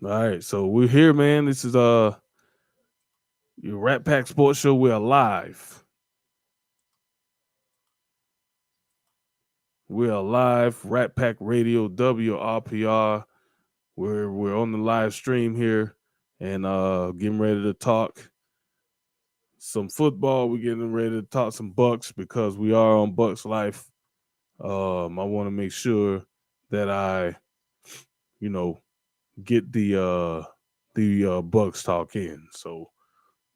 All right, so we're here, man. This is your Rat Pack Sports Show. We're live. We're live. Rat Pack Radio WRPR. We're on the live stream here and getting ready to talk some football. We're getting ready to talk some Bucks because we are on Bucks Life. I want to make sure that I, you know, get the Bucks talk in. So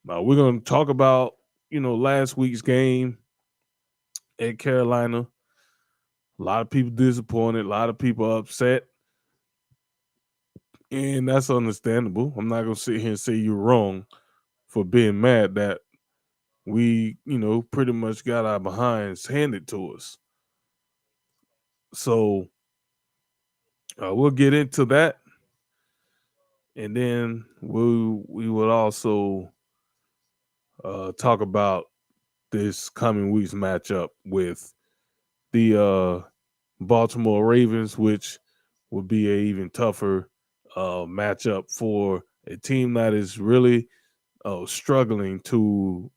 we're gonna talk about last week's game at Carolina. A lot of people disappointed, a lot of people upset, and that's understandable. I'm not gonna sit here and say you're wrong for being mad that we, pretty much got our behinds handed to us. So we'll get into that, and then we would also talk about this coming week's matchup with the Baltimore Ravens, which would be a even tougher matchup for a team that is really struggling to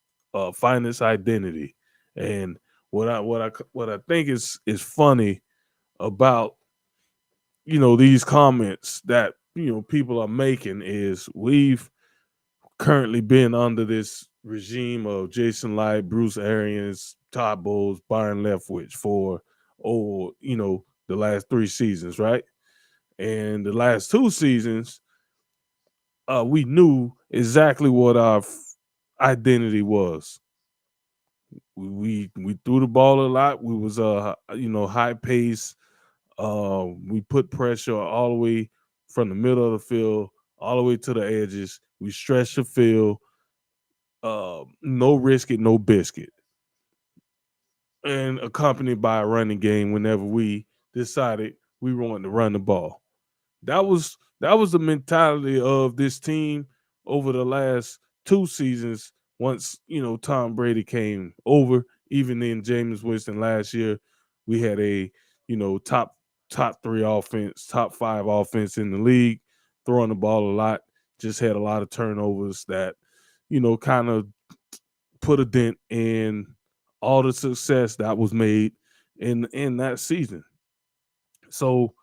find its identity. And what I think is funny about these comments that people are making is we've currently been under this regime of Jason Light, Bruce Arians, Todd Bowles, Byron Leftwich for the last 3 seasons, right? And the last 2 seasons, we knew exactly what our identity was. We threw the ball a lot. We was high pace. We put pressure all the way from the middle of the field all the way to the edges. We stretched the field. No risk it, no biscuit, and accompanied by a running game whenever we decided we wanted to run the ball. That was the mentality of this team over the last 2 seasons. Once Tom Brady came over, even in James Winston last year, we had a top 3 offense, top 5 offense in the league, throwing the ball a lot. Just had a lot of turnovers that kind of put a dent in all the success that was made in that season. So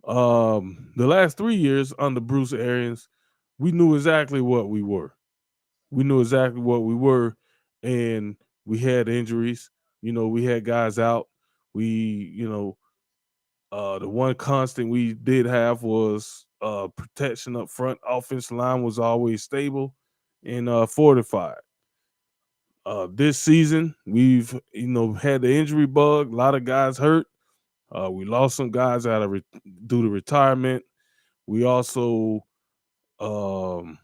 the last 3 years under Bruce Arians, we knew exactly what we were. We knew exactly what we were, and we had injuries. We had guys out. We, the one constant we did have was protection up front. Offensive line was always stable and fortified. This season, we've had the injury bug. A lot of guys hurt. We lost some guys due to retirement. We also, um,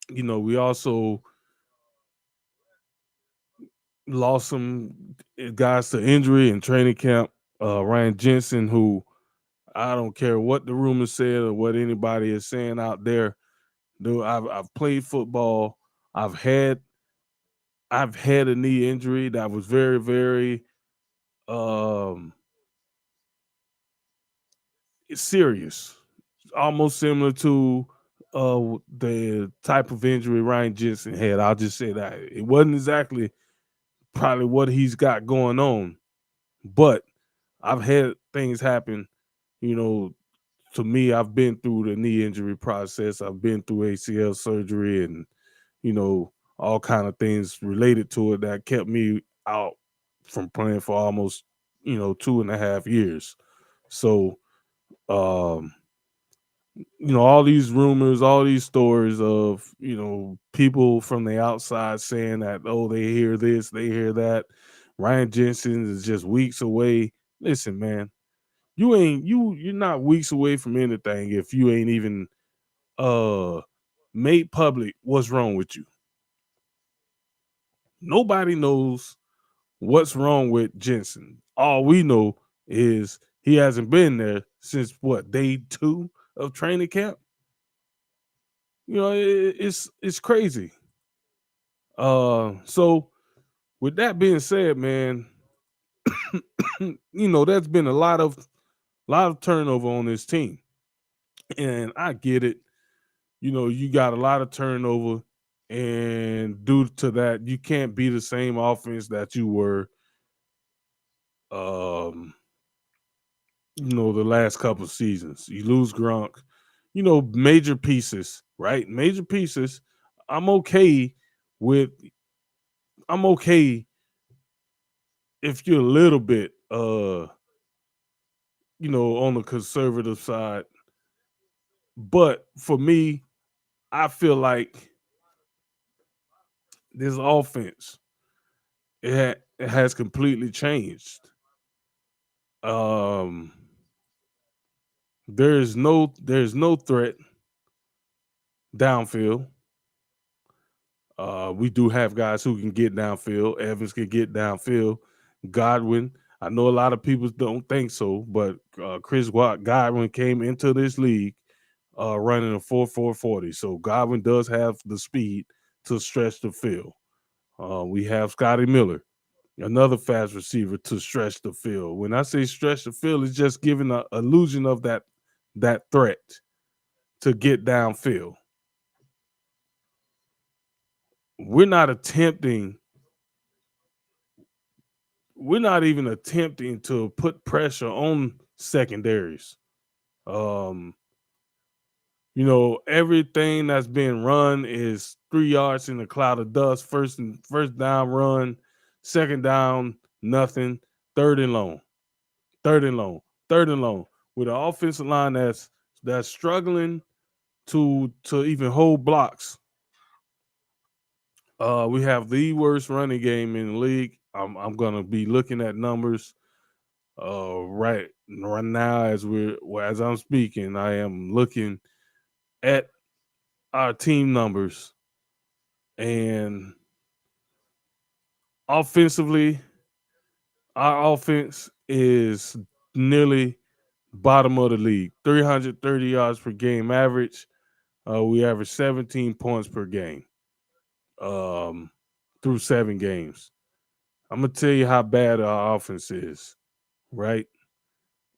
we also lost some guys to injury in training camp. Ryan Jensen, who I don't care what the rumors said or what anybody is saying out there. Dude, I've played football. I've had I've had a knee injury that was very very um serious, almost similar to the type of injury Ryan Jensen had. I'll just say that it wasn't exactly probably what he's got going on, but I've had things happen. You know, to me, I've been through the knee injury process. I've been through ACL surgery, and all kind of things related to it that kept me out from playing for almost 2.5 years. So um all these rumors, all these stories of, people from the outside saying that, oh, they hear this, they hear that. Ryan Jensen is just weeks away. Listen, man, you're not weeks away from anything if you ain't even uh made public what's wrong with you. Nobody knows what's wrong with Jensen. All we know is he hasn't been there since what, day 2 of training camp. It's crazy. So with that being said, man, there's been a lot of turnover on this team. And I get it. You got a lot of turnover, and due to that, you can't be the same offense that you were um, the last couple of seasons. You lose Gronk, major pieces, right? Major pieces. I'm okay with I'm okay if you're a little bit on the conservative side. But for me, I feel like this offense it has completely changed. Um there's no threat downfield. We do have guys who can get downfield. Evans can get downfield. Godwin, I know a lot of people don't think so, but Chris Godwin came into this league running a 4.40. So Godwin does have the speed to stretch the field. We have Scotty Miller, another fast receiver to stretch the field. When I say stretch the field, it's just giving an illusion of that threat to get downfield. We're not attempting we're not even attempting to put pressure on secondaries. Um, everything that's being run is 3 yards in a cloud of dust. First down run, second down, nothing, third and long, third and long, third and long. With an offensive line that's struggling to even hold blocks. We have the worst running game in the league. I'm gonna be looking at numbers right now as I'm speaking. I am looking at our team numbers, and offensively, our offense is nearly bottom of the league. 330 yards per game average. We average 17 points per game um, through 7 games. I'm gonna tell you how bad our offense is, right?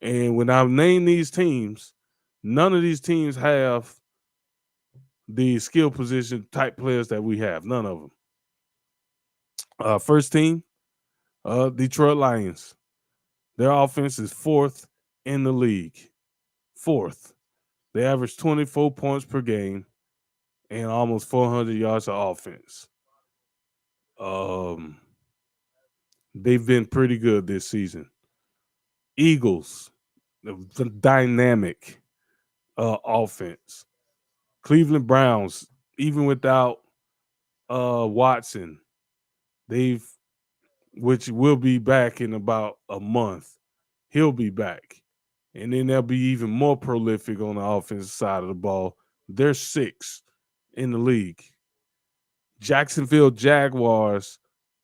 And when I name these teams, none of these teams have the skill position type players that we have. None of them. First team, Detroit Lions. Their offense is fourth in the league. Fourth. They average 24 points per game and almost 400 yards of offense. Um, they've been pretty good this season. Eagles, the dynamic offense. Cleveland Browns, even without Watson, they've which will be back in about a month. He'll be back. And then they'll be even more prolific on the offensive side of the ball. They're sixth in the league. Jacksonville Jaguars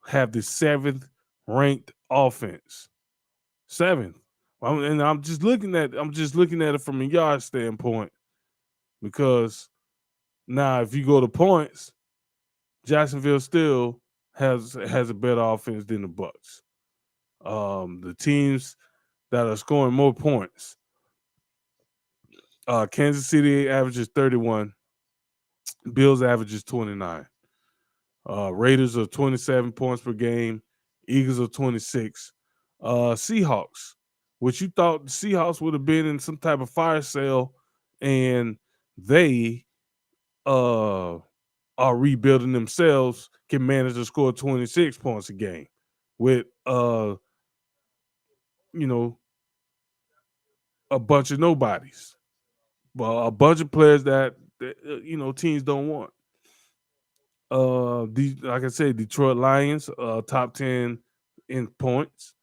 have the seventh ranked offense. Seventh. And I'm just looking at it from a yard standpoint because now if you go to points, Jacksonville still has a better offense than the Bucks. The teams that are scoring more points. Kansas City averages 31. Bills averages 29. Raiders are 27 points per game. Eagles are 26. Seahawks, which you thought the Seahawks would have been in some type of fire sale, and they are rebuilding themselves, can manage to score 26 points a game with you know, a bunch of nobodies. Well, a bunch of players that teams don't want. Like I said, Detroit Lions, top 10 in points.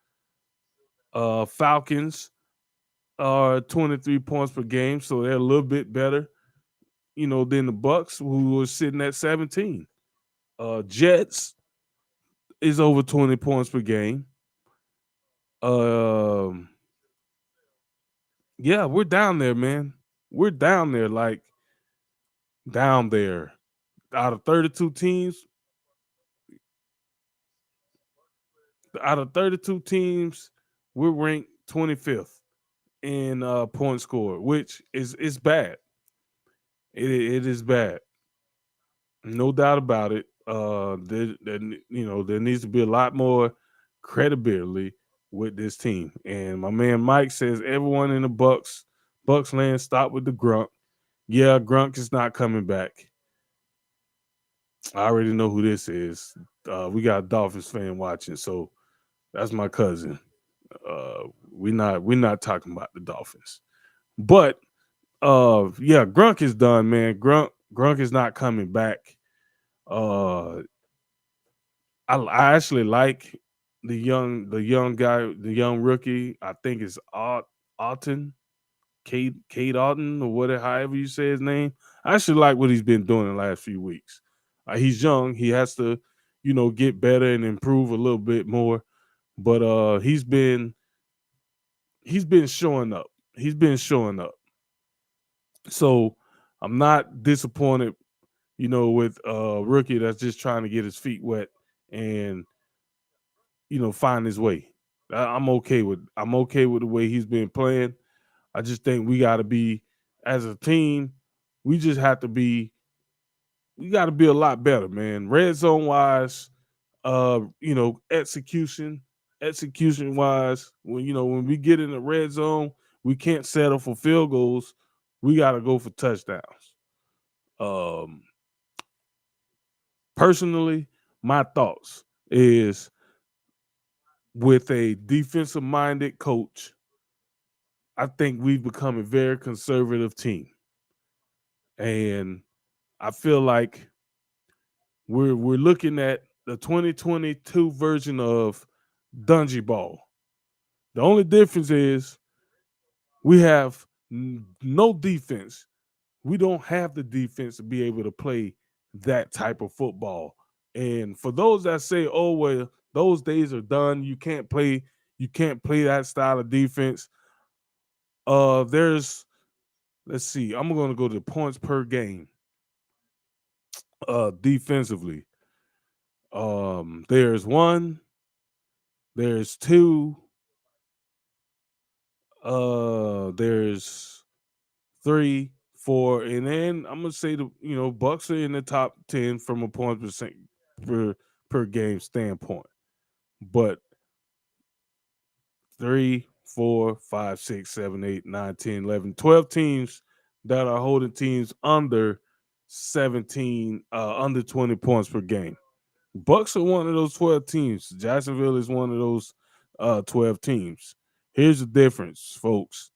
Falcons are 23 points per game, so they're a little bit better, than the Bucks, who were sitting at 17. Jets is over 20 points per game. Um, yeah, we're down there, man. We're down there, like down there. Out of 32 teams, out of 32 teams, we're ranked 25th in points scored, which is bad. It is bad, no doubt about it. There needs to be a lot more credibility with this team. And my man Mike says everyone in the Bucks land stop with the Grunk. Yeah, Grunk is not coming back. I already know who this is. We got a Dolphins fan watching, so that's my cousin. We're not talking about the Dolphins. But yeah, Grunk is done, man. Grunk is not coming back. Uh I actually like the young guy, the young rookie. I think it's Alton, Cade Alton, or whatever, however you say his name. I actually like what he's been doing the last few weeks. He's young. He has to, get better and improve a little bit more. But he's been showing up. He's been showing up. So I'm not disappointed, with a rookie that's just trying to get his feet wet and find his way. I'm okay with the way he's been playing. I just think we got to be, as a team, we just have to be we got to be a lot better, man. Red zone wise, execution wise, when we get in the red zone, we can't settle for field goals. We got to go for touchdowns. Um, Personally, my thoughts is, with a defensive minded coach, I think we've become a very conservative team. And I feel like we're looking at the 2022 version of Dungy Ball. The only difference is we have no defense. We don't have the defense to be able to play that type of football. And for those that say, "Oh well, those days are done. You can't play that style of defense." There's Let's see. I'm going to go to points per game. Defensively, there's one, there's two, there's three, four, and then I'm gonna say the Bucks are in the top 10 from a points percent per game standpoint. But three, four, five, six, seven, 8, 9, 10, 11, 12 teams that are holding teams under 17, under 20 points per game. Bucks are one of those 12 teams. Jacksonville is one of those 12 teams. Here's the difference, folks.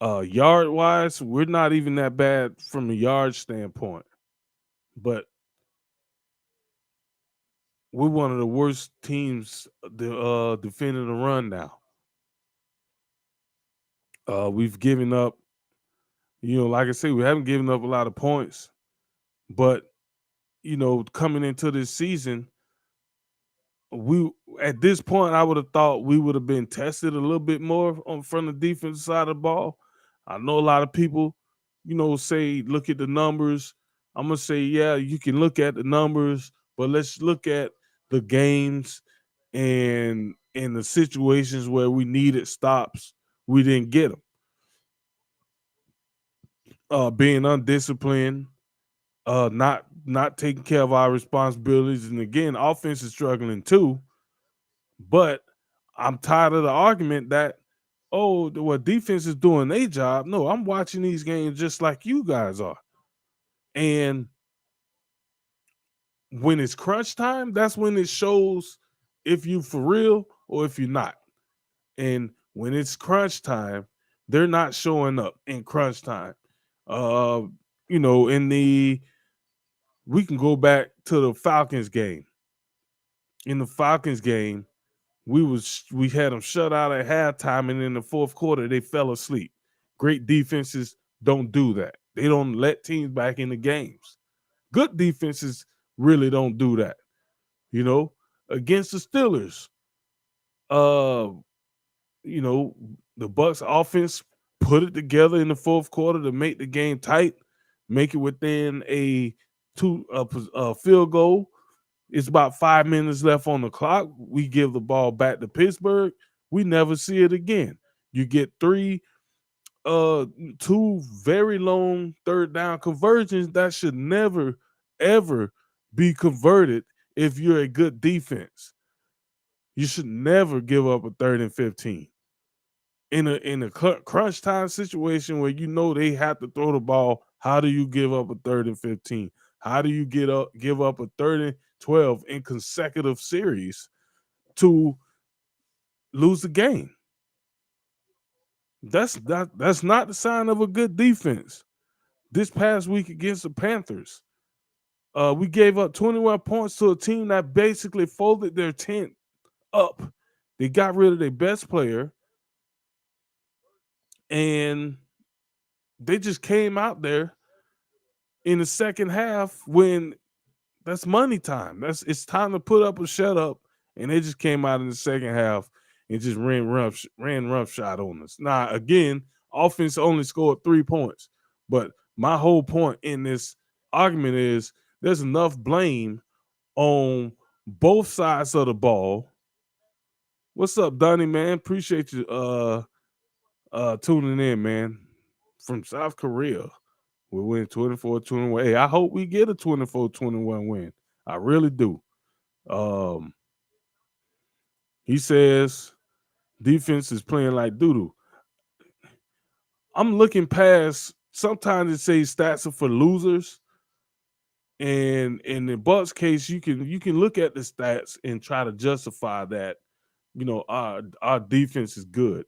Yard wise, we're not even that bad from a yard standpoint, but we're one of the worst teams defending the run now. We've given up, like I say, we haven't given up a lot of points, but coming into this season, we at this point I would have thought we would have been tested a little bit more on from the defensive side of the ball. I know a lot of people, say look at the numbers. I'm gonna say, yeah, you can look at the numbers, but let's look at the games and in the situations where we needed stops, we didn't get them. Being undisciplined, not taking care of our responsibilities, and again, offense is struggling too. But I'm tired of the argument that, oh, well, defense is doing their job. No, I'm watching these games just like you guys are. And when it's crunch time, that's when it shows if you for real or if you're not. And when it's crunch time, they're not showing up in crunch time. Uh, in the we can go back to the Falcons game. In the Falcons game, we had them shut out at halftime, and in the fourth quarter they fell asleep. Great defenses don't do that. They don't let teams back in the games. Good defenses really don't do that. You know, Against the Steelers, uh, you know, the Bucks offense put it together in the fourth quarter to make the game tight, make it within a field goal. It's about 5 minutes left on the clock. We give the ball back to Pittsburgh. We never see it again. You get uh two very long third down conversions that should never ever be converted if you're a good defense. You should never give up a 3rd and 15 in a crunch time situation where you know they have to throw the ball. How do you give up a 3rd and 15? How do you give up a 3rd and 12 in consecutive series to lose the game? That's not the sign of a good defense. This past week against the Panthers, we gave up 21 points to a team that basically folded their tent up. They got rid of their best player, and they just came out there in the second half when that's money time. It's time to put up or shut up. And they just came out in the second half and just ran roughshod on us. Now, again, offense only scored 3 points. But my whole point in this argument is there's enough blame on both sides of the ball. What's up, Donnie, man? Appreciate you tuning in, man. From South Korea. We win 24-21. Hey, I hope we get a 24-21 win. I really do. Um, he says defense is playing like doo-doo. I'm looking past, sometimes it says stats are for losers. And in the Bucks case, you can look at the stats and try to justify that, our defense is good.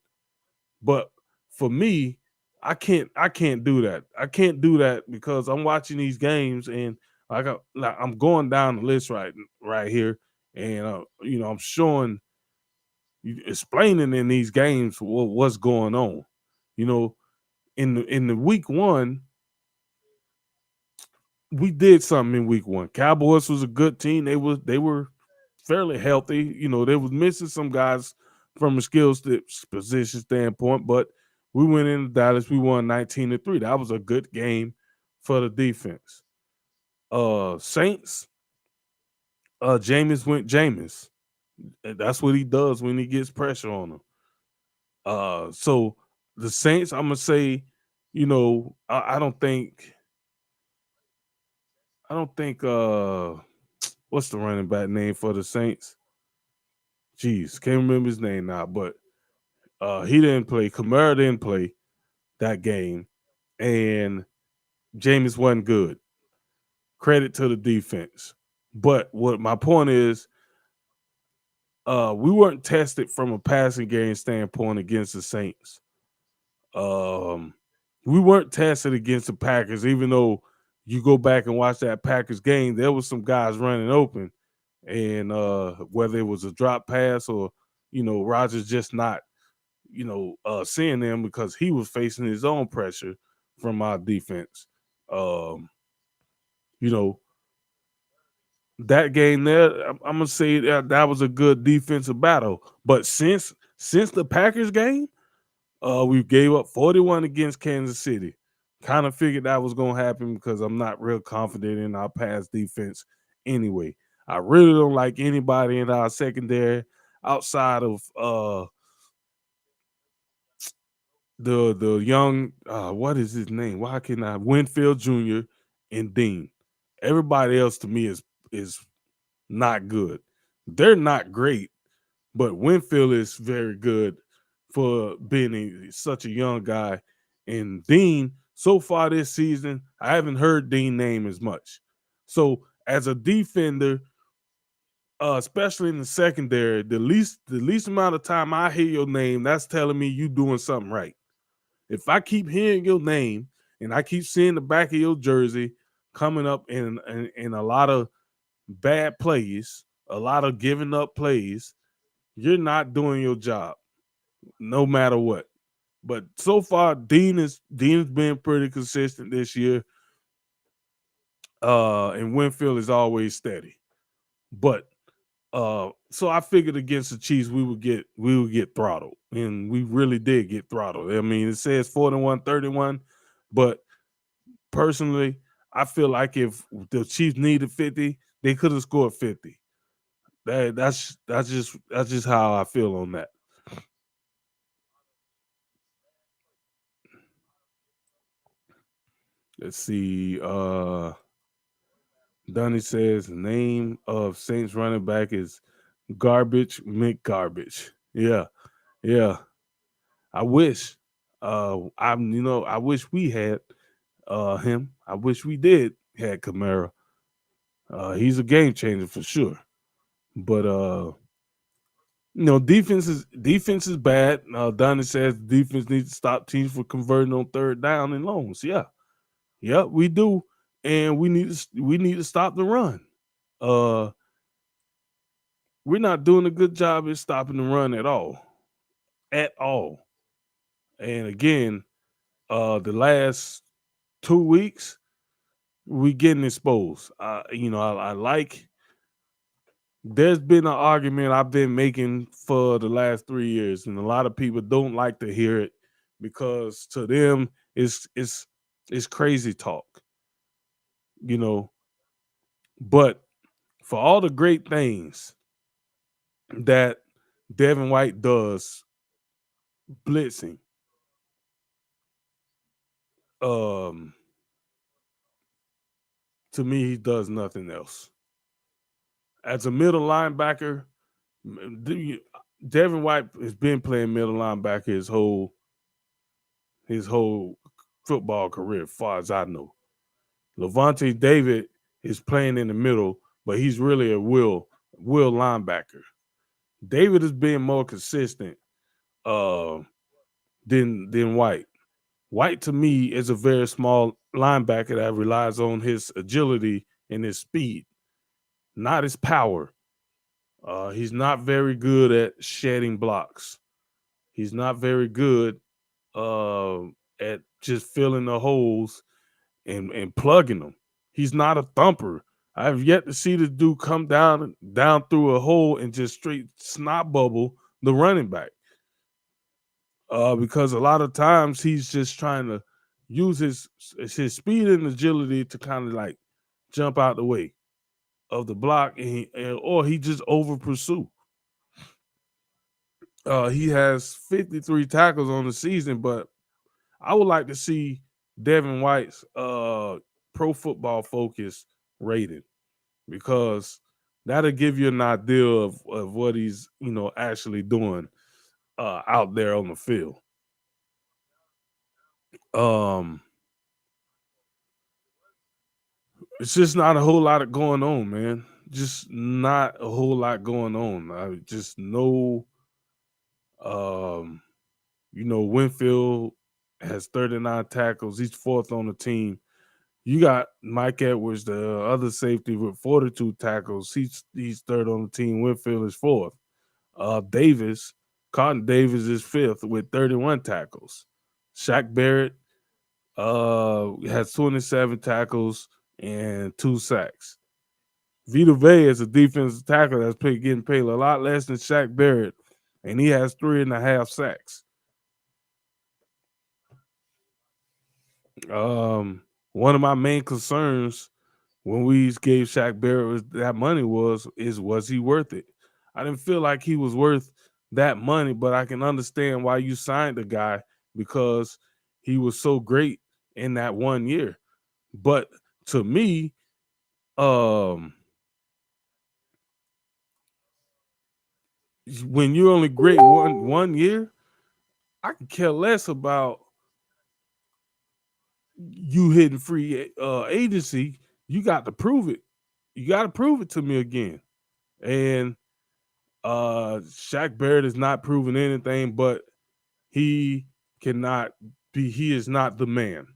But for me, I can't do that. I can't do that because I'm watching these games and I'm going down the list right here, and I'm showing, explaining in these games what's going on. You know, in the week one, we did something in week one. Cowboys was a good team. They were fairly healthy. They was missing some guys from a position standpoint, but we went into Dallas. We won 19-3. That was a good game for the defense. Saints, Jameis went Jameis. That's what he does when he gets pressure on them. So the Saints, I'm gonna say, I don't think what's the running back name for the Saints? Jeez, can't remember his name now, but he didn't play. Kamara didn't play that game, and Jameis wasn't good. Credit to the defense. But what my point is, we weren't tested from a passing game standpoint against the Saints. We weren't tested against the Packers, even though you go back and watch that Packers game, there was some guys running open, and whether it was a drop pass or Rogers just not seeing them because he was facing his own pressure from our defense. Um, you know that game there, I'm gonna say that was a good defensive battle. But since the Packers game, we gave up 41 against Kansas City. Kind of figured that was gonna happen because I'm not real confident in our pass defense anyway. I really don't like anybody in our secondary outside of the young what is his name? Why can I Winfield Jr. and Dean. Everybody else to me is not good. They're not great, but Winfield is very good for being such a young guy. And Dean, so far this season, I haven't heard Dean name as much. So as a defender, especially in the secondary, the least amount of time I hear your name, that's telling me you doing something right. If I keep hearing your name and I keep seeing the back of your jersey coming up in a lot of bad plays, a lot of giving up plays, you're not doing your job, no matter what. But so far, Dean's been pretty consistent this year, and Winfield is always steady. But so I figured against the Chiefs we would get throttled, and we really did get throttled. I mean, it says 41-31, but personally, I feel like if the Chiefs needed 50, they could have scored 50. That's just how I feel on that. Let's see. Donnie says name of Saints running back is Garbage McGarbage. Yeah, yeah. I wish. I wish we had him. I wish we did had Kamara. He's a game changer for sure. But defense is bad. Donnie says defense needs to stop teams from converting on third down and longs. Yeah, yeah, we do, and we need to stop the run. Uh, we're not doing a good job at stopping the run at all. And again, the last 2 weeks we getting exposed. I like. There's been an argument I've been making for the last 3 years, and a lot of people don't like to hear it because to them it's crazy talk, you know. But for all the great things that Devin White does, blitzing, um, to me he does nothing else. As a middle linebacker, Devin White has been playing middle linebacker his whole football career, as far as I know. Levante David is playing in the middle, but he's really a will linebacker. David is being more consistent uh, than White. White to me is a very small linebacker that relies on his agility and his speed, not his power. He's not very good at shedding blocks. He's not very good uh, at just filling the holes and plugging them. He's not a thumper. I've yet to see this dude come down through a hole and just straight snot bubble the running back. Because a lot of times he's just trying to use his speed and agility to kind of like jump out the way of the block, or he just over pursue. He has 53 tackles on the season, but I would like to see Devin White's Pro Football Focus rating because that'll give you an idea of what he's actually doing out there on the field. Um, it's just not a whole lot of going on, man. Just not a whole lot going on. I just know, um, Winfield has 39 tackles. He's fourth on the team. You got Mike Edwards, the other safety, with 42 tackles. He's third on the team. Winfield is fourth. Davis, Cotton Davis is fifth with 31 tackles. Shaq Barrett has 27 tackles and 2 sacks. Vita Vea is a defensive tackle getting paid a lot less than Shaq Barrett, and he has 3.5 sacks. One of my main concerns when we gave Shaq Barrett that money was he worth it? I didn't feel like he was worth that money, but I can understand why you signed the guy because he was so great in that 1 year. But to me, um, when you're only great one year, I could care less about you hitting free agency. You got to prove it. You got to prove it to me again. And Shaq Barrett is not proving anything, but he cannot he is not the man.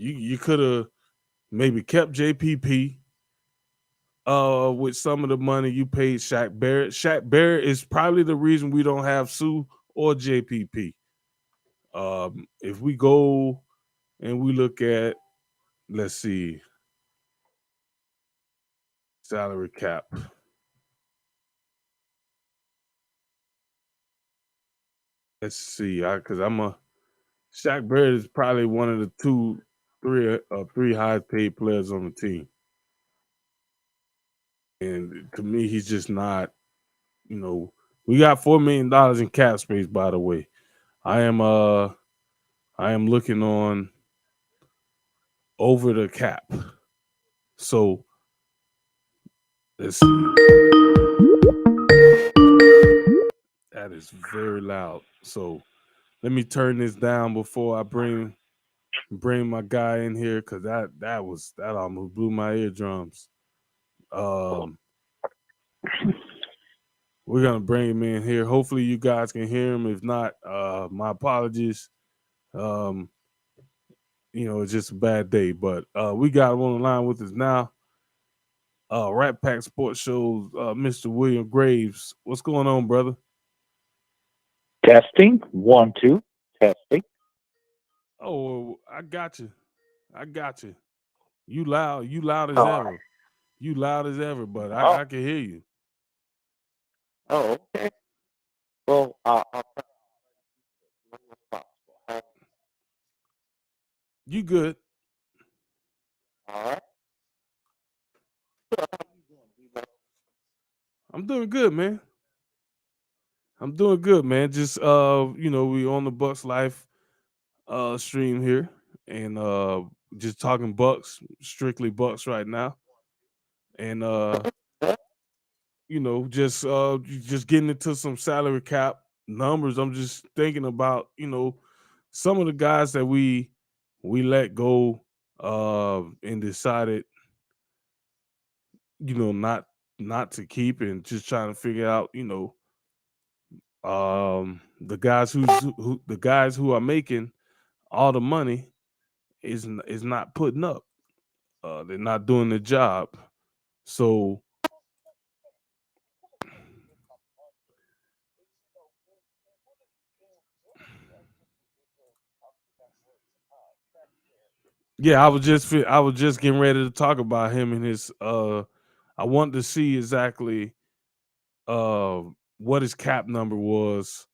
You could have maybe kept JPP with some of the money you paid Shaq Barrett. Shaq Barrett is probably the reason we don't have Sue or JPP. If we go and we look at, let's see, salary cap. Let's see, because I'm a Shaq Barrett is probably one of the three highest paid players on the team, and to me, he's just not. We got $4 million in cap space. By the way, I am I am looking on. over the cap. So let's see. That is very loud. So let me turn this down before I bring my guy in here because that almost blew my eardrums. Um, we're gonna bring him in here. Hopefully you guys can hear him. If not, my apologies. Um, it's just a bad day, but we got him on the line with us now. Rat Pack Sports Show, Mr. William Graves. What's going on, brother? Testing. 1, 2. Testing. Oh, I got you. I got you. You loud. You loud as All right. ever. You loud as ever, but Oh, I can hear you. oh, okay. Well, I'll try as much as possible. You good? All right. So, how you doing, D-Lo? I'm doing good, man. I'm doing good, man. Just we on the Bucks Life stream here and just talking Bucks, strictly Bucks right now. And Huh? just getting into some salary cap numbers. I'm just thinking about, some of the guys that we let go and decided, not to keep, and just trying to figure out, the guys who are making all the money is not putting up. They're not doing the job. So yeah, I was just getting ready to talk about him and his. I wanted to see exactly uh what his cap number was,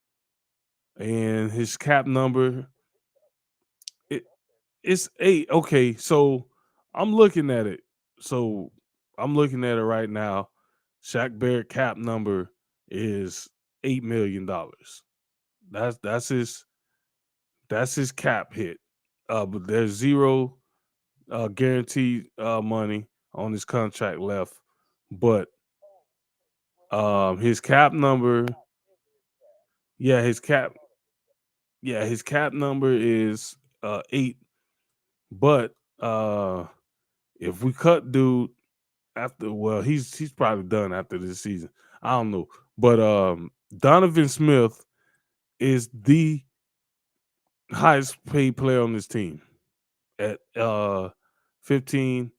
and his cap number it it's 8. Okay, so I'm looking at it. So I'm looking at it right now. Shaq Barrett cap number is $8 million. That's his cap hit. But there's zero guaranteed money on his contract left. But his cap number, yeah, his cap number is 8. But if we cut dude after, well, he's probably done after this season. I don't know. But Donovan Smith is the highest paid player on this team at 15,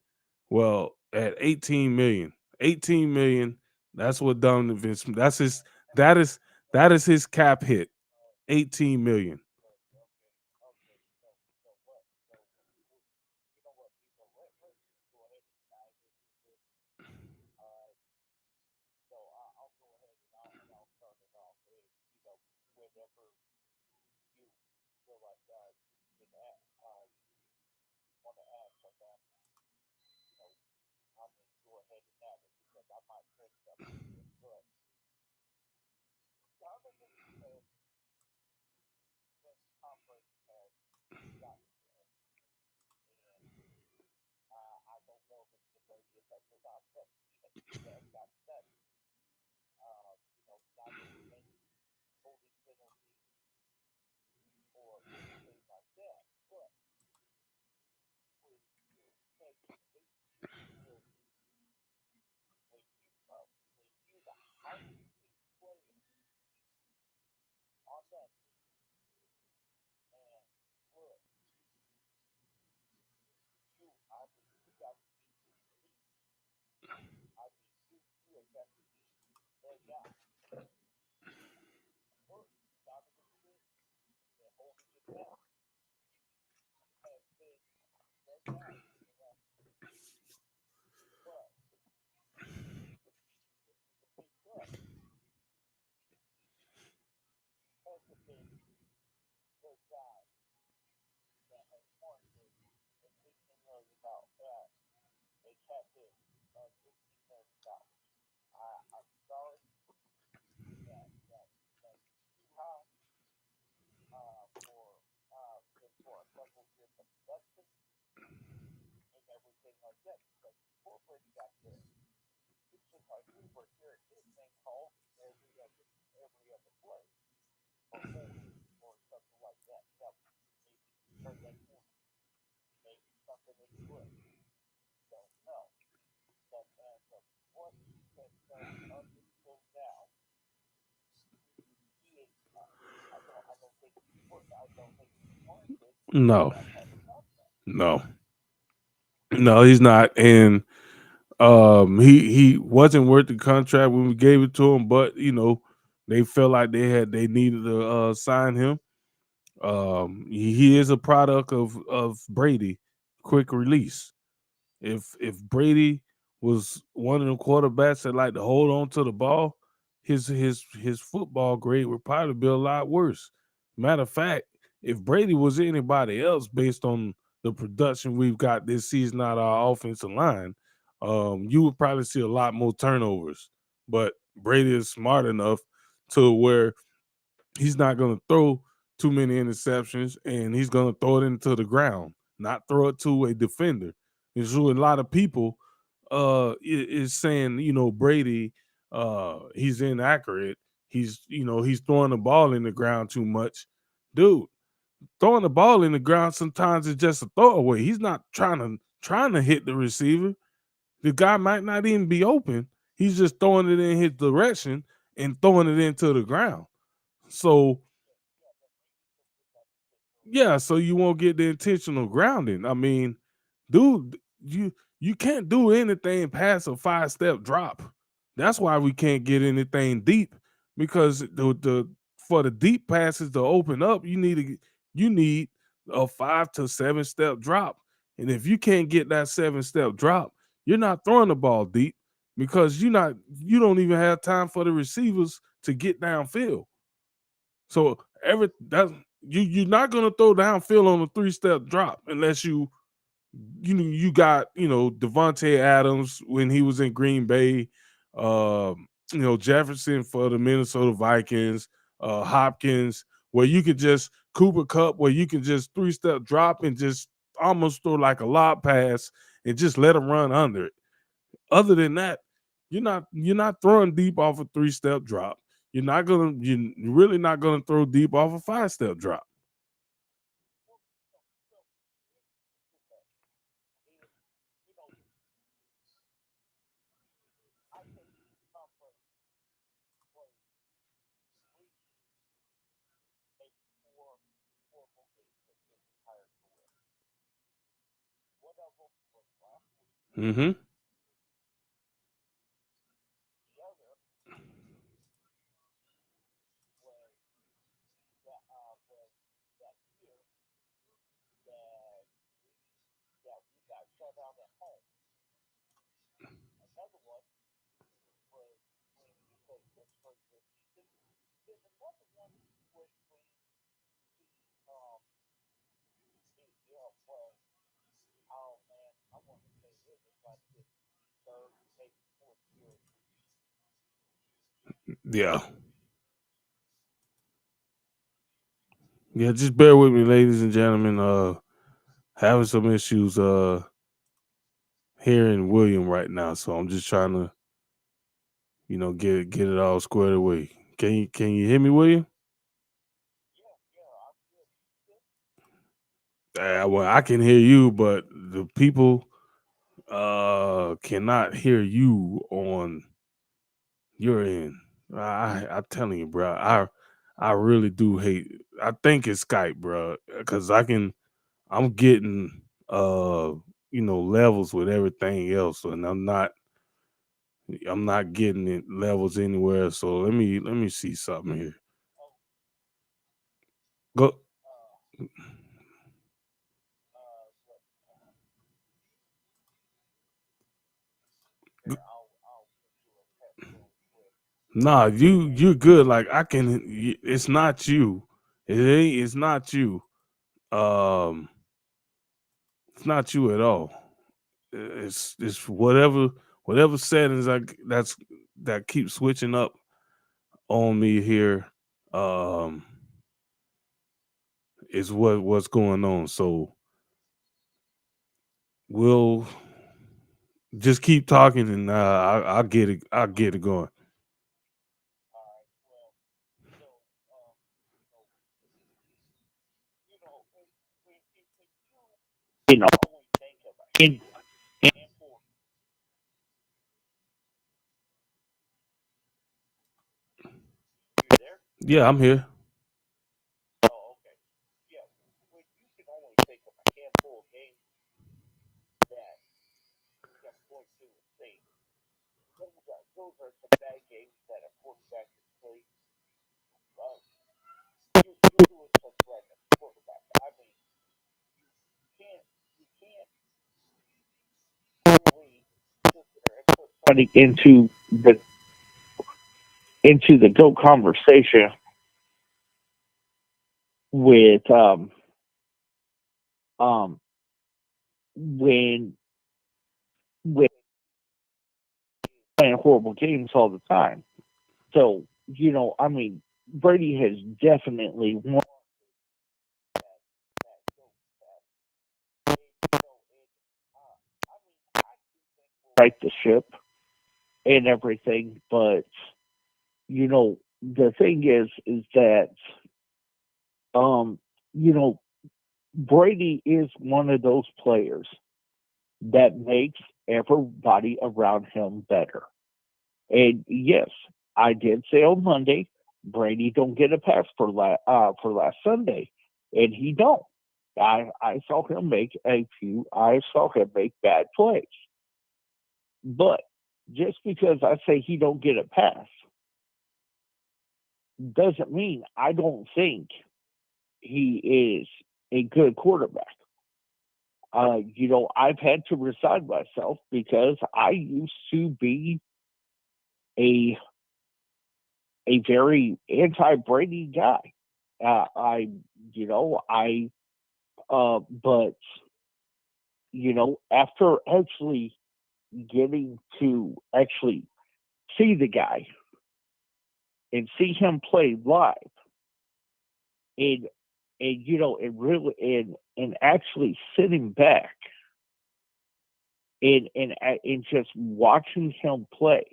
well, at 18 million. 18 million. That's what Donovan Smith, that is that is his cap hit. 18 million. No, no, no, he's not. And he wasn't worth the contract when we gave it to him, but they felt like they needed to sign him. He is a product of Brady, quick release. If Brady was one of the quarterbacks that like to hold on to the ball, his football grade would probably be a lot worse. Matter of fact, if Brady was anybody else based on the production we've got this season out of our offensive line, you would probably see a lot more turnovers. But Brady is smart enough to where he's not going to throw too many interceptions, and he's going to throw it into the ground, not throw it to a defender. And so a lot of people is saying, Brady, he's inaccurate. He's throwing the ball in the ground too much. Dude, throwing the ball in the ground sometimes is just a throwaway. He's not trying to hit the receiver. The guy might not even be open. He's just throwing it in his direction and throwing it into the ground. So yeah, so you won't get the intentional grounding. I mean, dude, you can't do anything past a 5-step drop. That's why we can't get anything deep, because the for the deep passes to open up, you need a 5 to 7 step drop. And if you can't get that 7-step drop, you're not throwing the ball deep, because you don't even have time for the receivers to get downfield. So you're not gonna throw downfield on a 3-step drop unless you got Devontae Adams when he was in Green Bay, Jefferson for the Minnesota Vikings, Hopkins, where you could just Cooper Cup, where you can just 3-step drop and just almost throw like a lob pass and just let them run under it. Other than that, you're not throwing deep off a 3-step drop. You're really not gonna throw deep off a 5-step drop. Mm-hmm. Yeah. Yeah, just bear with me, ladies and gentlemen. Having some issues hearing William right now, so I'm just trying to, get it all squared away. Can you hear me, William? Well, I can hear you, but the people cannot hear you on your end. I'm telling you, bro. I really do hate. I think it's Skype, bro, because I'm getting levels with everything else, and I'm not getting it levels anywhere. So let me see something here. Go. Nah, you're good. Like I can. It's not you. It ain't. It's not you. Um, it's not you at all. It's whatever settings that keep switching up on me here. Um, is what's going on. So we'll Just keep talking, and I'll get it. I'll get it going. You know, in, in Yeah, I'm here. running into the GOAT conversation with um when when playing horrible games all the time. So, I mean, Brady has definitely won right the ship and everything, but the thing is that um you know Brady is one of those players that makes everybody around him better. And yes, I did say on Monday, Brady don't get a pass for last Sunday, and he don't. I saw him make a few. I saw him make bad plays, but just because I say he don't get a pass doesn't mean I don't think he is a good quarterback. I've had to resign myself because I used to be a a very anti Brady guy. I you know I but after actually getting to actually see the guy and see him play live and and really and actually sitting back and just watching him play,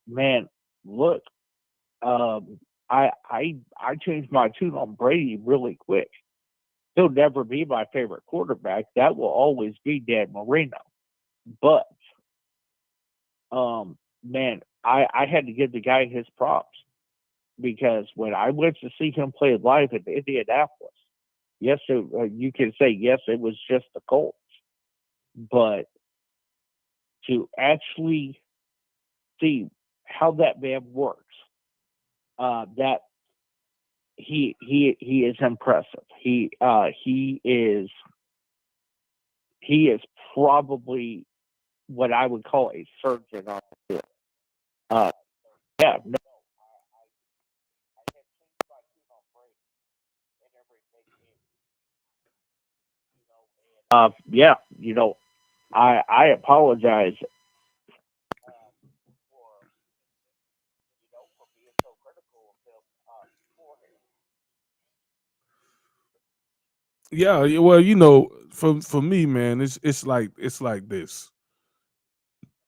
man, look, um, I changed my tune on Brady really quick. He'll never be my favorite quarterback. That will always be Dan Marino. But man, I had to give the guy his props because when I went to see him play live in Indianapolis, yes, you can say yes, it was just the Colts, but to actually see how that man works, that he is impressive. He is probably what I would call a surgeon on the field. Uh, yeah, no, yeah, I apologize. Yeah, well, for me, man, it's like this.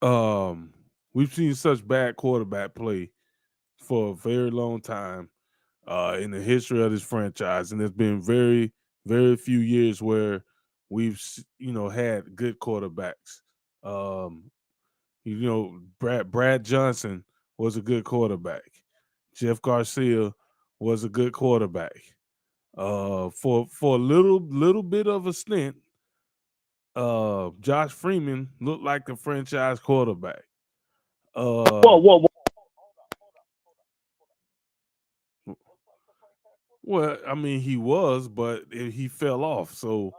Um, we've seen such bad quarterback play for a very long time in the history of this franchise, and there's been very, very few years where had good quarterbacks. Um, Brad Johnson was a good quarterback. Jeff Garcia was a good quarterback. For a little bit of a stint, Josh Freeman looked like a franchise quarterback. Whoa, Uh, whoa, whoa! well, I mean, he was, but he fell off. So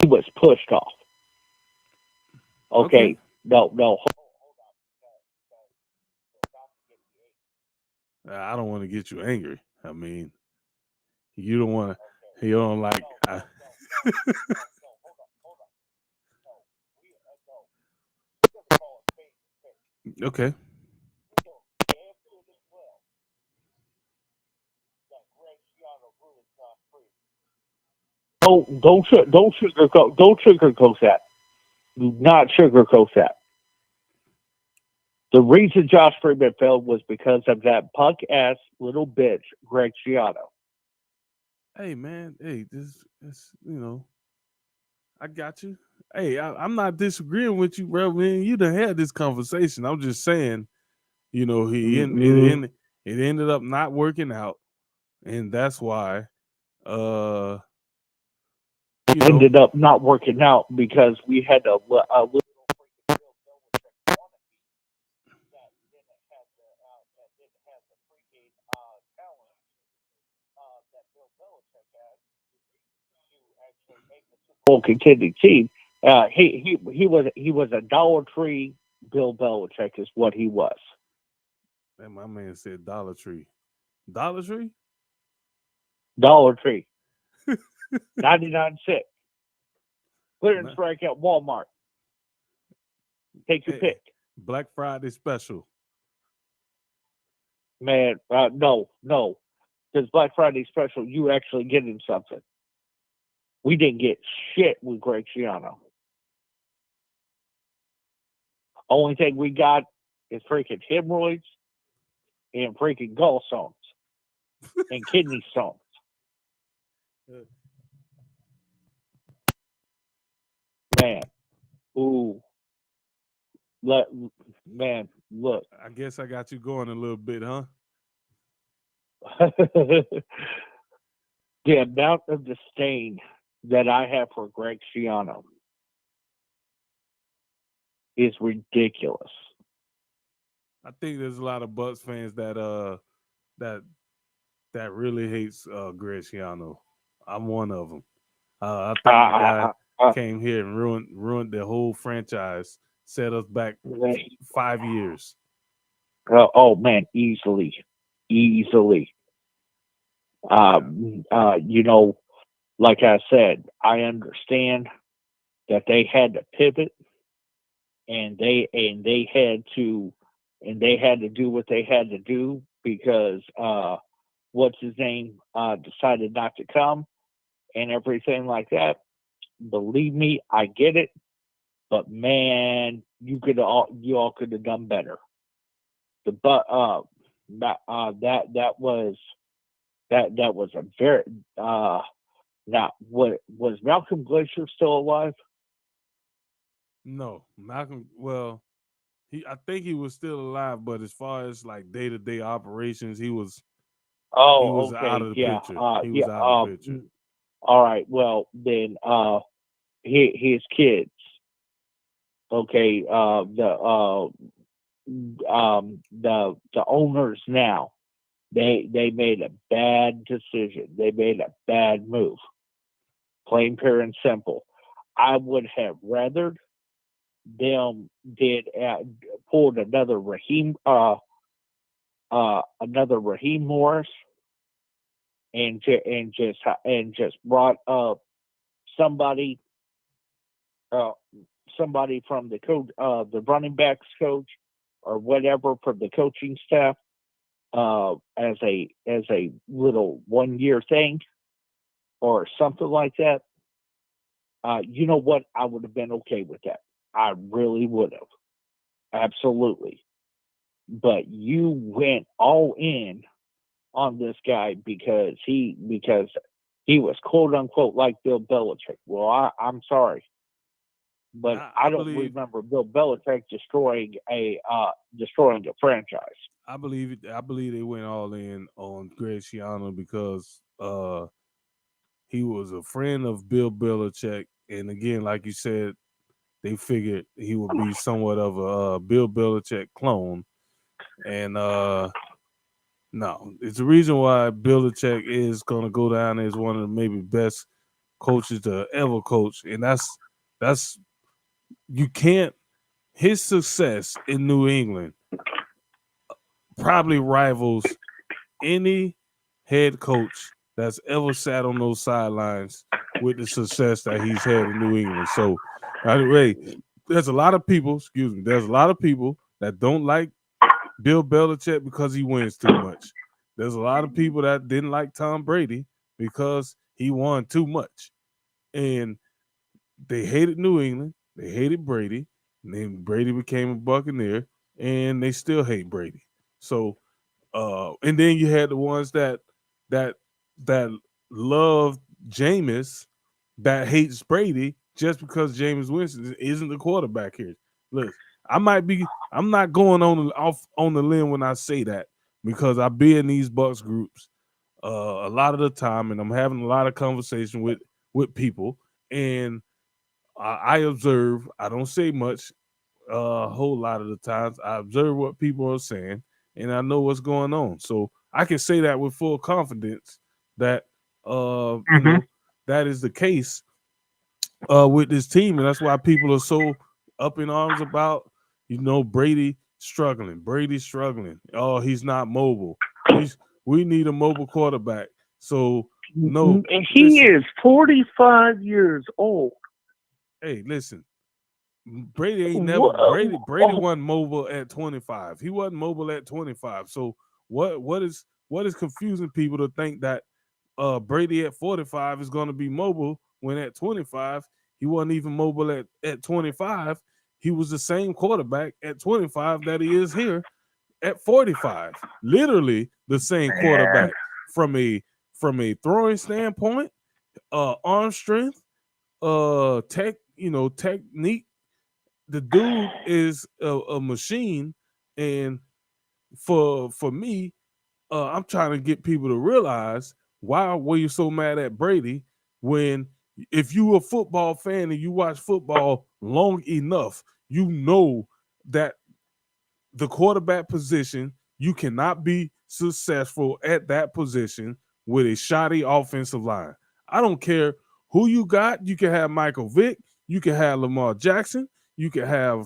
He was pushed off. okay, Okay, no, no, I don't want to get you angry. I mean, you don't want to. You don't like. Okay. Don't sugarcoat that. Do not sugarcoat that. The reason Josh Freeman failed was because of that punk ass little bitch, Greg Schiano. Hey man, hey, this I got you. Hey, I'm not disagreeing with you, bro. Man, you done had this conversation. I'm just saying, Mm-mm. it ended up not working out, and that's why, uh, you know, Ended up not working out because we had a little full contending team. He was a Dollar Tree Bill Belichick is what he was. and my man said Dollar Tree, Dollar Tree. Dollar Tree, 99 cents. Clearance Nah, rack at Walmart. Take your hey, pick, Black Friday special. man. No, because Black Friday special, you actually getting something. We didn't get shit with Greg Schiano. Only thing we got is freaking hemorrhoids and freaking gallstones and kidney stones. Man, ooh, let man look. I guess I got you going a little bit, huh? The amount of disdain that I have for Greg Schiano is ridiculous. I think there's a lot of Bucks fans that that really hates Greg Schiano. I'm one of them. I Uh, think the guy uh, uh, came here and ruined the whole franchise, set us back uh, 5 years. oh man, easily. Yeah. You know, like I said, I understand that they had to pivot and they had to do what they had to do because what's his name decided not to come and everything like that. Believe me, I get it, but man, you all could have done better. The but that was a very now what was Malcolm Glacier still alive? No, Malcolm. Well, I think he was still alive, but as far as like day to day operations, he Oh, was out okay, of the yeah, picture. He yeah. was out of the picture. All right, well then, his kids, okay, the owners now, they made a bad decision. They made a bad move. Plain, pure, and simple. I would have rather them did pulled another Raheem Morris and just brought up somebody uh somebody from the coach the running backs coach or whatever from the coaching staff as a little 1 year thing or something like that. You know what? I would have been okay with that. I really would have. Absolutely. But you went all in on this guy because he was quote unquote like Bill Belichick. Well, I'm sorry, but I I don't believe remember Bill Belichick destroying a franchise. I believe they went all in on Greg Schiano because he was a friend of Bill Belichick, and again, like you said, they figured he would be somewhat of a Bill Belichick clone, and no, it's the reason why Belichick is going to go down as one of the maybe best coaches to ever coach, and that's you can't. His success in New England probably rivals any head coach that's ever sat on those sidelines with the success that he's had in New England. So, anyway, there's a lot of people, excuse me, there's a lot of people that don't like Bill Belichick because he wins too much. There's a lot of people that didn't like Tom Brady because he won too much. And they hated New England, they hated Brady, and then Brady became a Buccaneer, and they still hate Brady. So and then you had the ones that that love Jameis that hates Brady just because Jameis Winston isn't the quarterback here. Look, I'm not going off on the limb when I say that because I be in these Bucks groups a lot of the time, and I'm having a lot of conversation with people, and I observe. I don't say much a whole lot of the times. I observe what people are saying, and I know what's going on. So I can say that with full confidence that Mm-hmm. that is the case with this team, and that's why people are so up in arms about Brady struggling. Brady's struggling. Oh, he's not mobile. He's We need a mobile quarterback. So no, And he listen. is 45 years old. Hey, listen. Brady ain't never Whoa. Brady wasn't mobile at 25. He wasn't mobile at 25. So what is confusing people to think that Brady at 45 is going to be mobile when at 25 he wasn't even mobile at 25. He was the same quarterback at 25 that he is here at 45. Literally the same Man. quarterback from a throwing standpoint, arm strength, technique. The dude is a machine, and for me, I'm trying to get people to realize why were you so mad at Brady when if you a football fan and you watch football long enough, you know that the quarterback position, you cannot be successful at that position with a shoddy offensive line. I don't care who you got. You can have Michael Vick, you can have Lamar Jackson, you can have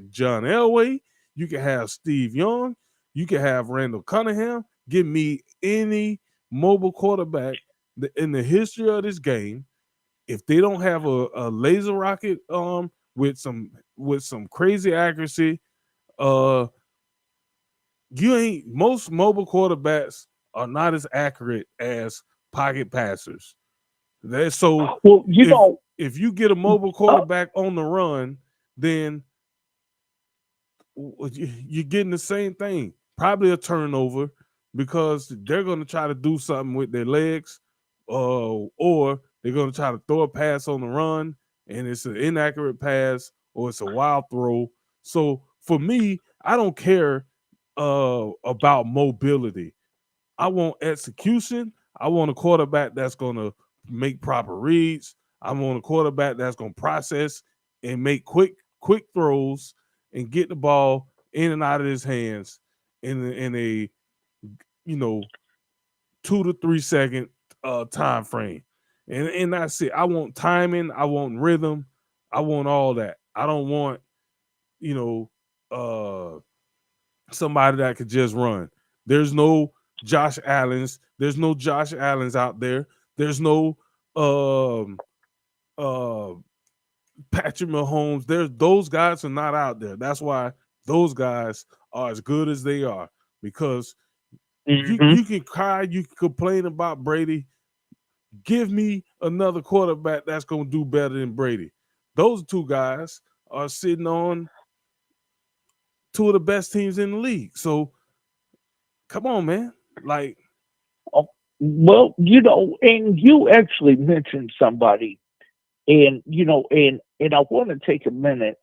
John Elway, you can have Steve Young, you can have Randall Cunningham. Give me any mobile quarterback in the history of this game. If they don't have a laser rocket with some crazy accuracy, uh you ain't most mobile quarterbacks are not as accurate as pocket passers. So Well, if you get a mobile uh, quarterback on the run, then you're getting the same thing. Probably a turnover because they're going to try to do something with their legs, or they're going to try to throw a pass on the run, and it's an inaccurate pass or it's a wild throw. So for me, I don't care about mobility. I want execution. I want a quarterback that's going to make proper reads. I want a quarterback that's going to process and make quick throws and get the ball in and out of his hands in a 2 to 3 second time frame. And that's it. I want timing. I want rhythm. I want all that. I don't want you know uh somebody that could just run. There's no Josh Allens. There's no Josh Allens out there. There's no um uh Patrick Mahomes. There's those guys are not out there. That's why those guys are as good as they are because mm-hmm. you can cry, you can complain about Brady. Give me another quarterback that's gonna do better than Brady. Those two guys are sitting on two of the best teams in the league. So come on, man. Like Well, and you actually mentioned somebody, and and I want to take a minute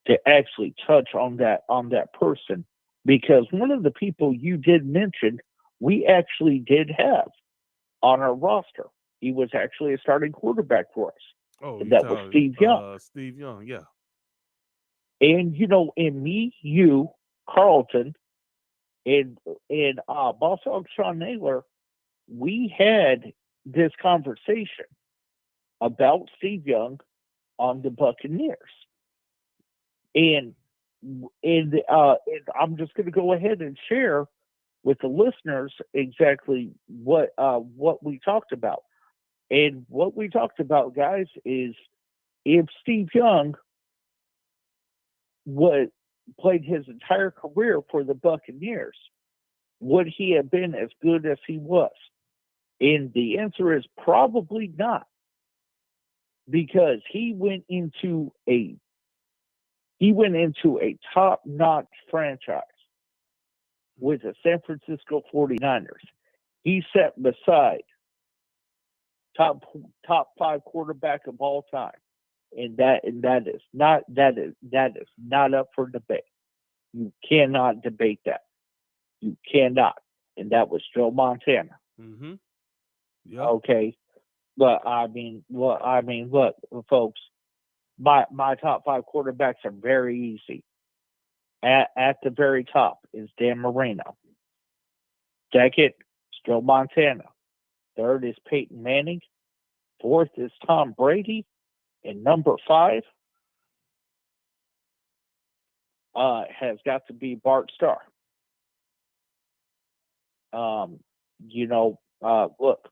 to actually touch on that person because one of the people you did mention we actually did have on our roster. He was actually a starting quarterback for us. oh, And you that was talking Steve Young. Steve Young, yeah. And in me, you, Carlton, and Boss Hog Sean Naylor, we had this conversation about Steve Young on the Buccaneers. And and I'm just going to go ahead and share with the listeners exactly what we talked about. And what we talked about, guys, is if Steve Young would played his entire career for the Buccaneers, would he have been as good as he was? And the answer is probably not, because he went into a top-notch franchise with the San Francisco 49ers. He sat beside top five quarterback of all time. And that is not up for debate. You cannot debate that. You cannot. And that was Joe Montana. Mm-hmm. Yep. Okay. But look, folks, my top five quarterbacks are very easy. At the very top is Dan Marino. Second is Joe Montana. Third is Peyton Manning. Fourth is Tom Brady. And number five has got to be Bart Starr. Look,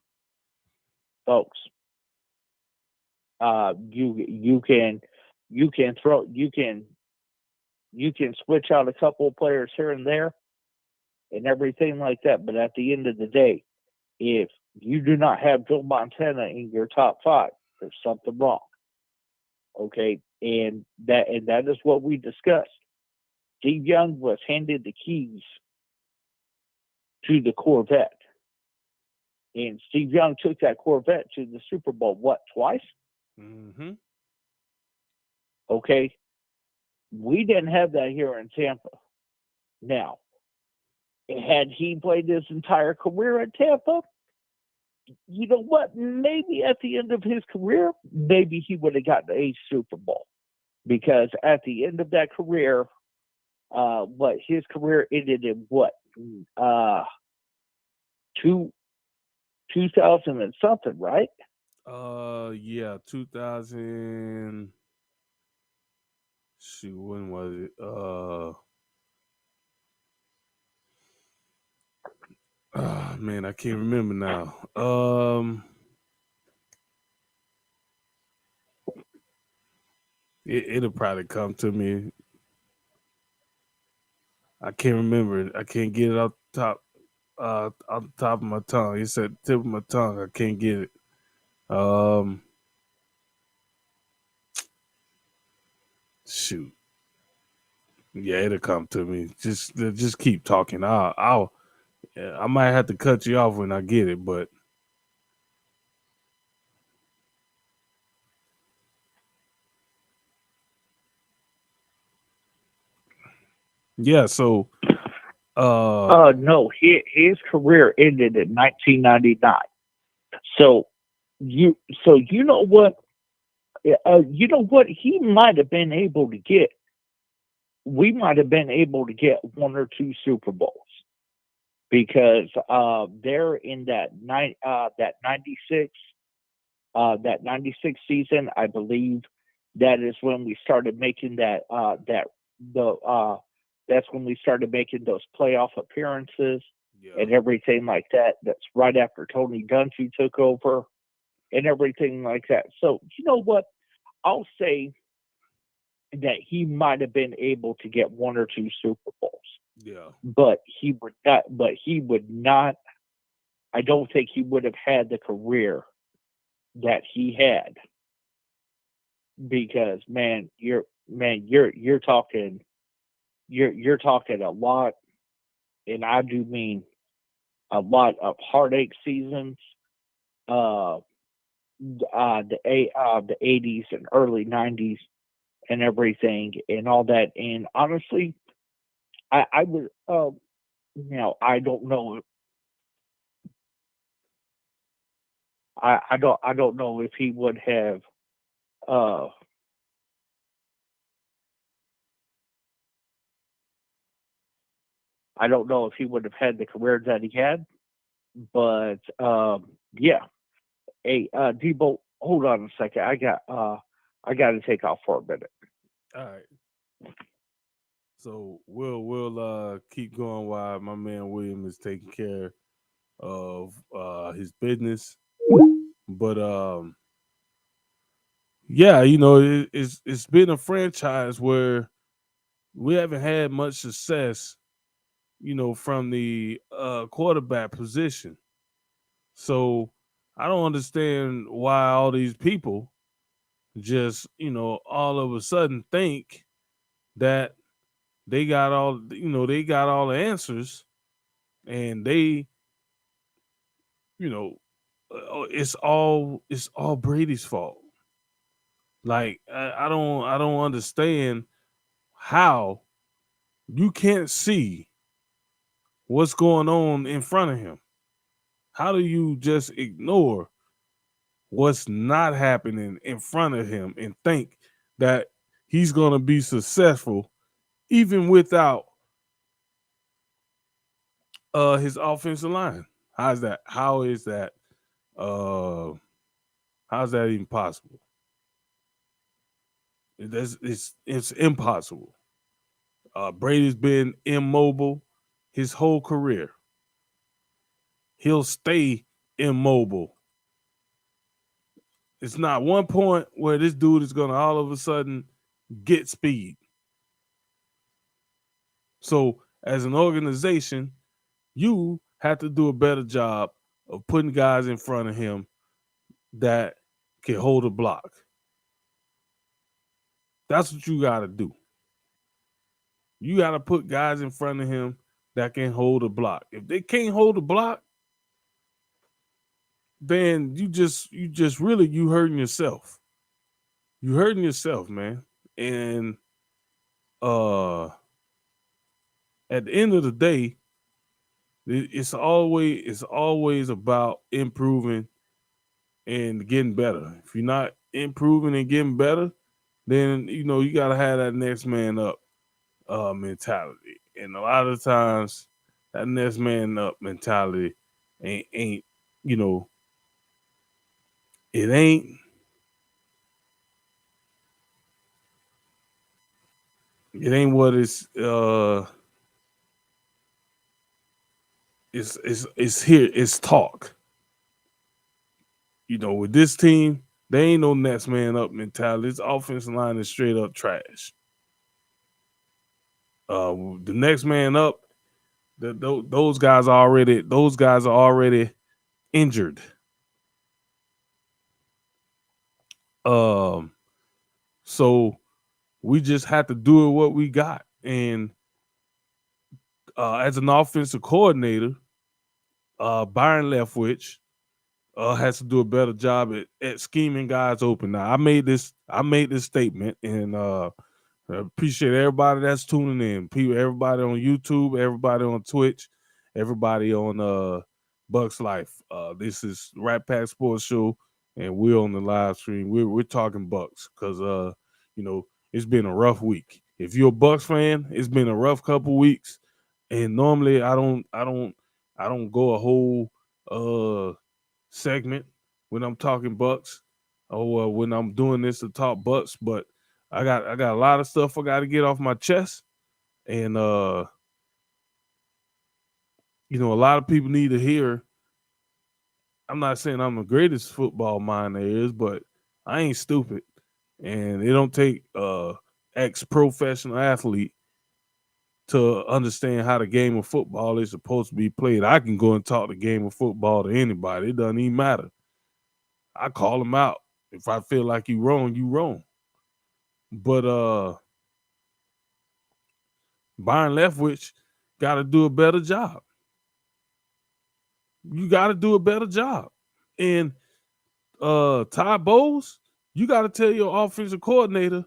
folks, you can switch out a couple of players here and there and everything like that, but at the end of the day, if you do not have Joe Montana in your top five, there's something wrong. Okay, and that is what we discussed. Steve Young was handed the keys to the Corvette, and Steve Young took that Corvette to the Super Bowl, twice? Mm-hmm. Okay, we didn't have that here in Tampa. Now, had he played his entire career at Tampa, you know what? Maybe at the end of his career, maybe he would have gotten a Super Bowl, because at the end of that career, his career ended in 2000 and something, right? Yeah, 2000. Shoot, when was it? Man, I can't remember now. It'll probably come to me. I can't remember it. I can't get it off the top of my tongue. It's at the tip of my tongue. I can't get it. Shoot. Yeah, it'll come to me. Just keep talking. I might have to cut you off when I get it, but yeah. So, No, his career ended in 1999. So you know what? He might have been able to get. We might have been able to get one or two Super Bowls, because they're in that 96 season, I believe. That is when we started making that's when we started making those playoff appearances and everything like that. That's right after Tony Dungy took over and everything like that. So you know what? I'll say that he might have been able to get one or two Super Bowls. Yeah. But he would not. I don't think he would have had the career that he had, because you're talking a lot, and I do mean a lot of heartache seasons, the 80s and early 90s and everything and all that. And honestly, I would I don't know. I don't know if he would have I don't know if he would have had the career that he had, but yeah. Hey, Debo, hold on a second. I got to take off for a minute. All right. So we'll keep going while my man William is taking care of his business. But yeah, it's been a franchise where we haven't had much success, from the quarterback position. So I don't understand why all these people just, all of a sudden think that they got all the answers, and they, it's all Brady's fault. Like I don't understand how you can't see what's going on in front of him. How do you just ignore what's not happening in front of him and think that he's going to be successful even without his offensive line? How's that? Uh how's that even possible? It's impossible. Brady's been immobile his whole career. He'll stay immobile. It's not one point where this dude is going to all of a sudden get speed. So, as an organization, you have to do a better job of putting guys in front of him that can hold a block. That's what you got to do. You got to put guys in front of him that can hold a block. If they can't hold a block, then you just really you hurting yourself. You hurting yourself, man. And uh at the end of the day, it's always about improving and getting better. If you're not improving and getting better, then you gotta have that next man up mentality. And a lot of times that next man up mentality ain't you know it ain't what it's here. It's talk. With this team, they ain't no next man up mentality. This offensive line is straight up trash. The next man up, those guys are already injured. Um, so we just have to do what we got. And as an offensive coordinator, Byron Leftwich has to do a better job at scheming guys open. Now, I made this statement, and I appreciate everybody that's tuning in. People, everybody on YouTube, everybody on Twitch, everybody on Bucks Life. This is Rat Pack Sports Show, and we're on the live stream. We're talking Bucks because it's been a rough week. If you're a Bucks fan, it's been a rough couple weeks. And normally I don't go a whole segment when I'm talking Bucks, or when I'm doing this to talk Bucks, but I got a lot of stuff I got to get off my chest, and a lot of people need to hear. I'm not saying I'm the greatest football mind there is, but I ain't stupid, and it don't take ex professional athlete to understand how the game of football is supposed to be played. I can go and talk the game of football to anybody. It doesn't even matter. I call them out. If I feel like you wrong, you wrong. But Byron Leftwich got to do a better job. You got to do a better job. And Ty Bowles, you got to tell your offensive coordinator,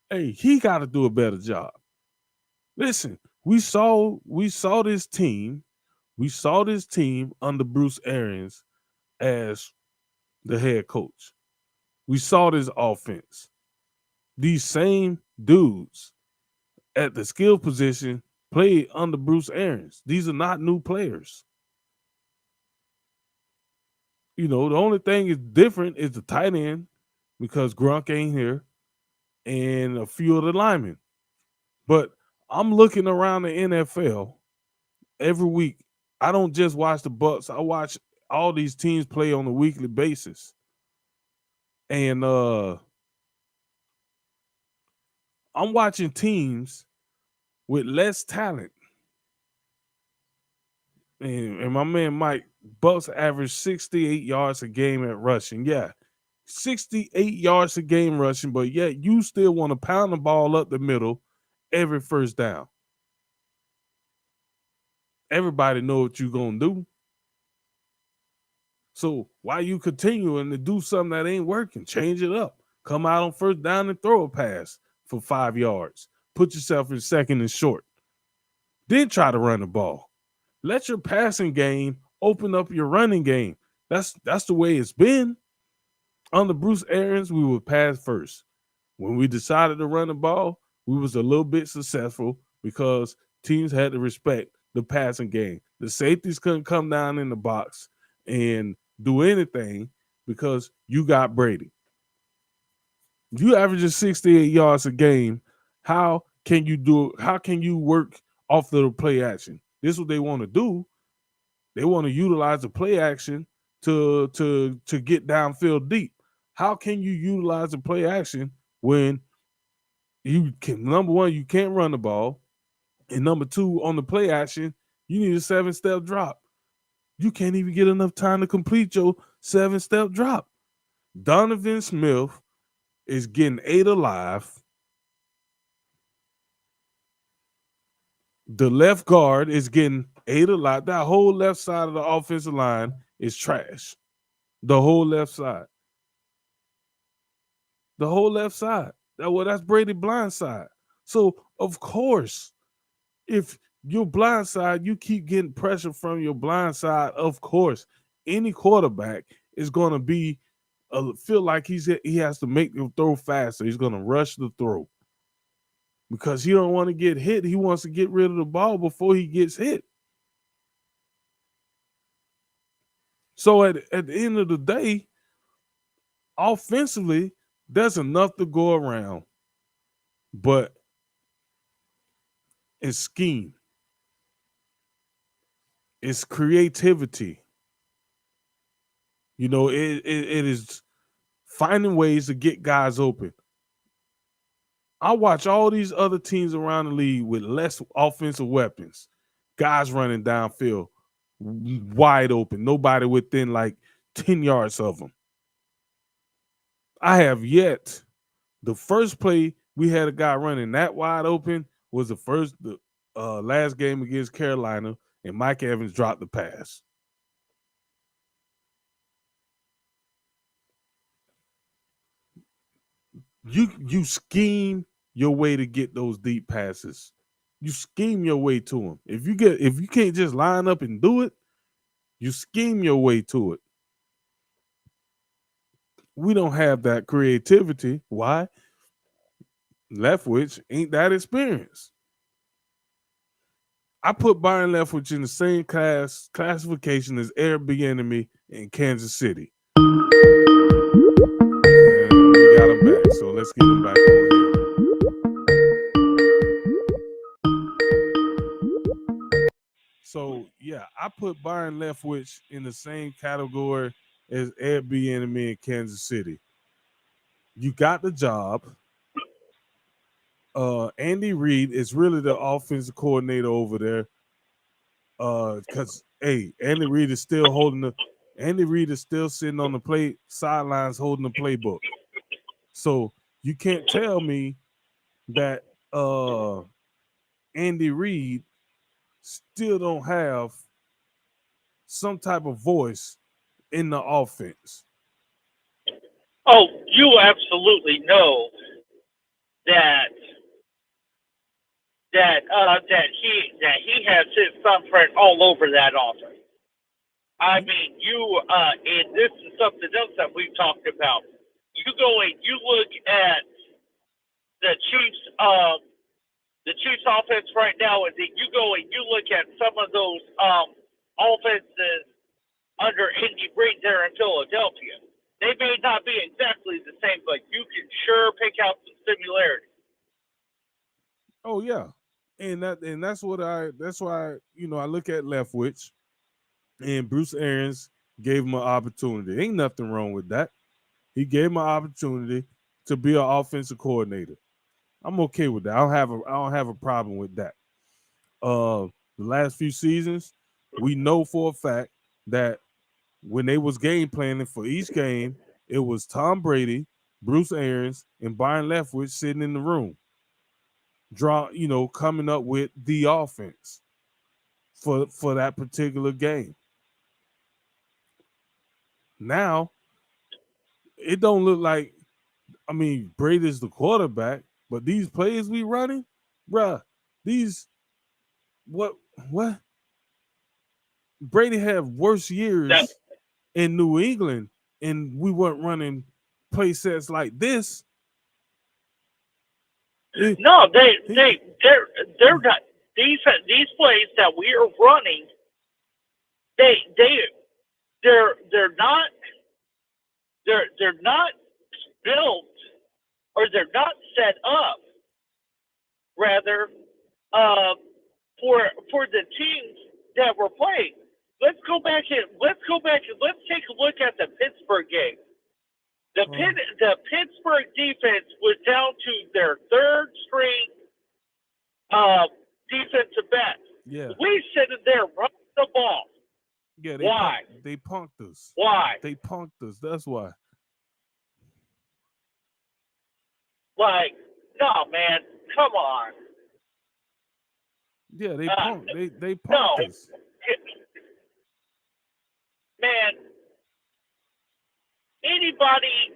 hey, he got to do a better job. Listen, we saw this team under Bruce Arians as the head coach. We saw this offense. These same dudes at the skill position played under Bruce Arians. These are not new players. The only thing is different is the tight end, because Grunk ain't here, and a few of the linemen. But I'm looking around the NFL every week. I don't just watch the Bucks. I watch all these teams play on a weekly basis. And I'm watching teams with less talent. And my man Mike Bucks average 68 yards a game at rushing. Yeah, 68 yards a game rushing, but yet you still want to pound the ball up the middle every first down. Everybody know what you're going to do. So why you continuing to do something that ain't working? Change it up. Come out on first down and throw a pass for 5 yards. Put yourself in second and short. Then try to run the ball. Let your passing game open up your running game. That's the way it's been. Under Bruce Arians, we would pass first. When we decided to run the ball, we was a little bit successful because teams had to respect the passing game. The safeties couldn't come down in the box and do anything because you got Brady. You averaging 68 yards a game. How can you do it? How can you work off the play action? This is what they want to do. They want to utilize the play action to get downfield deep. How can you utilize the play action when you can, number one, you can't run the ball, and number two, on the play action, you need a 7-step drop. You can't even get enough time to complete your 7-step drop. Donovan Smith is getting 8 alive. The left guard is getting 8 alive. That whole left side of the offensive line is trash. The whole left side. The whole left side. That's Brady blind side. So, of course, if your blind side, you keep getting pressure from your blind side, of course, any quarterback is going to be feel like he has to make the throw faster. He's going to rush the throw because he don't want to get hit. He wants to get rid of the ball before he gets hit. So at the end of the day, offensively, there's enough to go around, but it's scheme. It's creativity. You know, it is finding ways to get guys open. I watch all these other teams around the league with less offensive weapons, guys running downfield, wide open, nobody within like 10 yards of them. I have yet. The first play we had a guy running that wide open was the last game against Carolina, and Mike Evans dropped the pass. You scheme your way to get those deep passes. You scheme your way to them. If you can't just line up and do it, you scheme your way to it. We don't have that creativity. Why? Leftwich ain't that experienced. I put Byron Leftwich in the same classification as Eric Bieniemy in Kansas City. And we got him back, so let's get him back on here. So yeah, I put Byron Leftwich in the same category as Eric Bieniemy in Kansas City. You got the job. Andy Reid is really the offensive coordinator over there. Because Andy Reid is still sitting on the sidelines holding the playbook. So you can't tell me that Andy Reid still don't have some type of voice in the offense. Oh, you absolutely know that he has his thumbprint all over that offense. I mean, and this is something else that we've talked about. You look at the Chiefs offense right now, and then you look at some of those offenses under Andy Reid there in Philadelphia. They may not be exactly the same, but you can sure pick out some similarities. Oh yeah. That's why I look at Leftwich, and Bruce Arians gave him an opportunity. Ain't nothing wrong with that. He gave him an opportunity to be an offensive coordinator. I'm okay with that. I don't have a problem with that. The last few seasons, we know for a fact that when they was game planning for each game, it was Tom Brady, Bruce Arians, and Byron Leftwich sitting in the room, coming up with the offense for that particular game. Now, it don't look like, Brady's the quarterback, but these plays we running, bruh, what Brady had worse years in New England, and we weren't running play sets like this. No, they're not. These plays that we are running, they're not built, or they're not set up, rather, for the teams that we're playing. Let's go back and let's take a look at the Pittsburgh game. The Pittsburgh defense was down to their third string defensive back. Yeah. We sitting there running the ball. Yeah. Why? They punked us. Why? They punked us. That's why. Like, no, man, come on. Yeah, they punked. They punked us. Man, anybody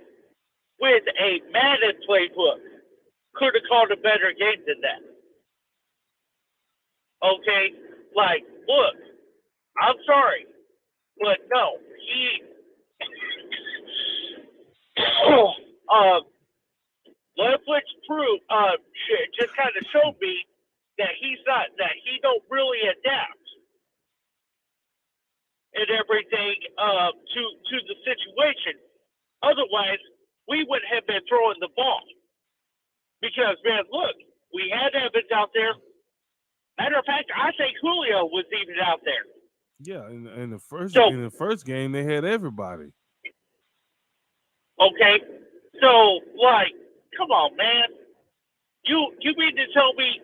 with a Madden playbook could have called a better game than that. Okay? Like, look, I'm sorry, but no, Leftwich proved, just kind of showed me that he don't really adapt and everything to the situation. Otherwise, we wouldn't have been throwing the ball. Because, man, look, we had Evans out there. Matter of fact, I think Julio was even out there. Yeah, in the first game, they had everybody. Okay, so like, come on, man. You mean to tell me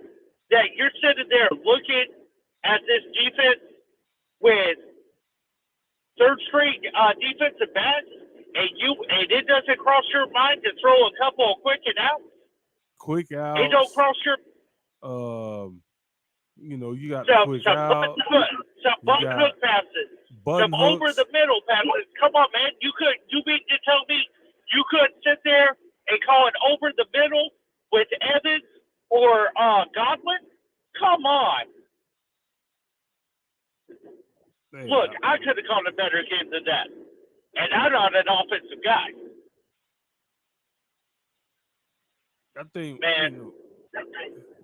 that you're sitting there looking at this defense with third string defensive backs, and it doesn't cross your mind to throw a couple of quick outs? It don't cross your. You got the quick out. Some button hook passes. Some over the middle passes. Come on, man. You mean to tell me you couldn't sit there and call it over the middle with Evans or Godwin? Come on. Hey, look, I could have called a better game than that. And I'm not an offensive guy. I think, man,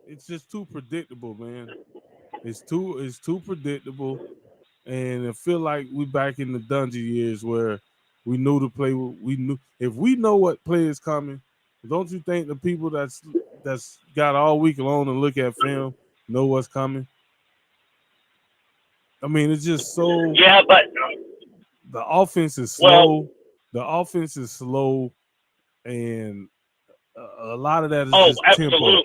it's just too predictable, man. It's too predictable, and I feel like we back in the Dungy years where we knew the play. We knew if we know what play is coming. Don't you think the people that's got all week long to look at film know what's coming? I mean, it's just so. Yeah, but the offense is slow. Well, the offense is slow, and a lot of that is just absolutely. tempo.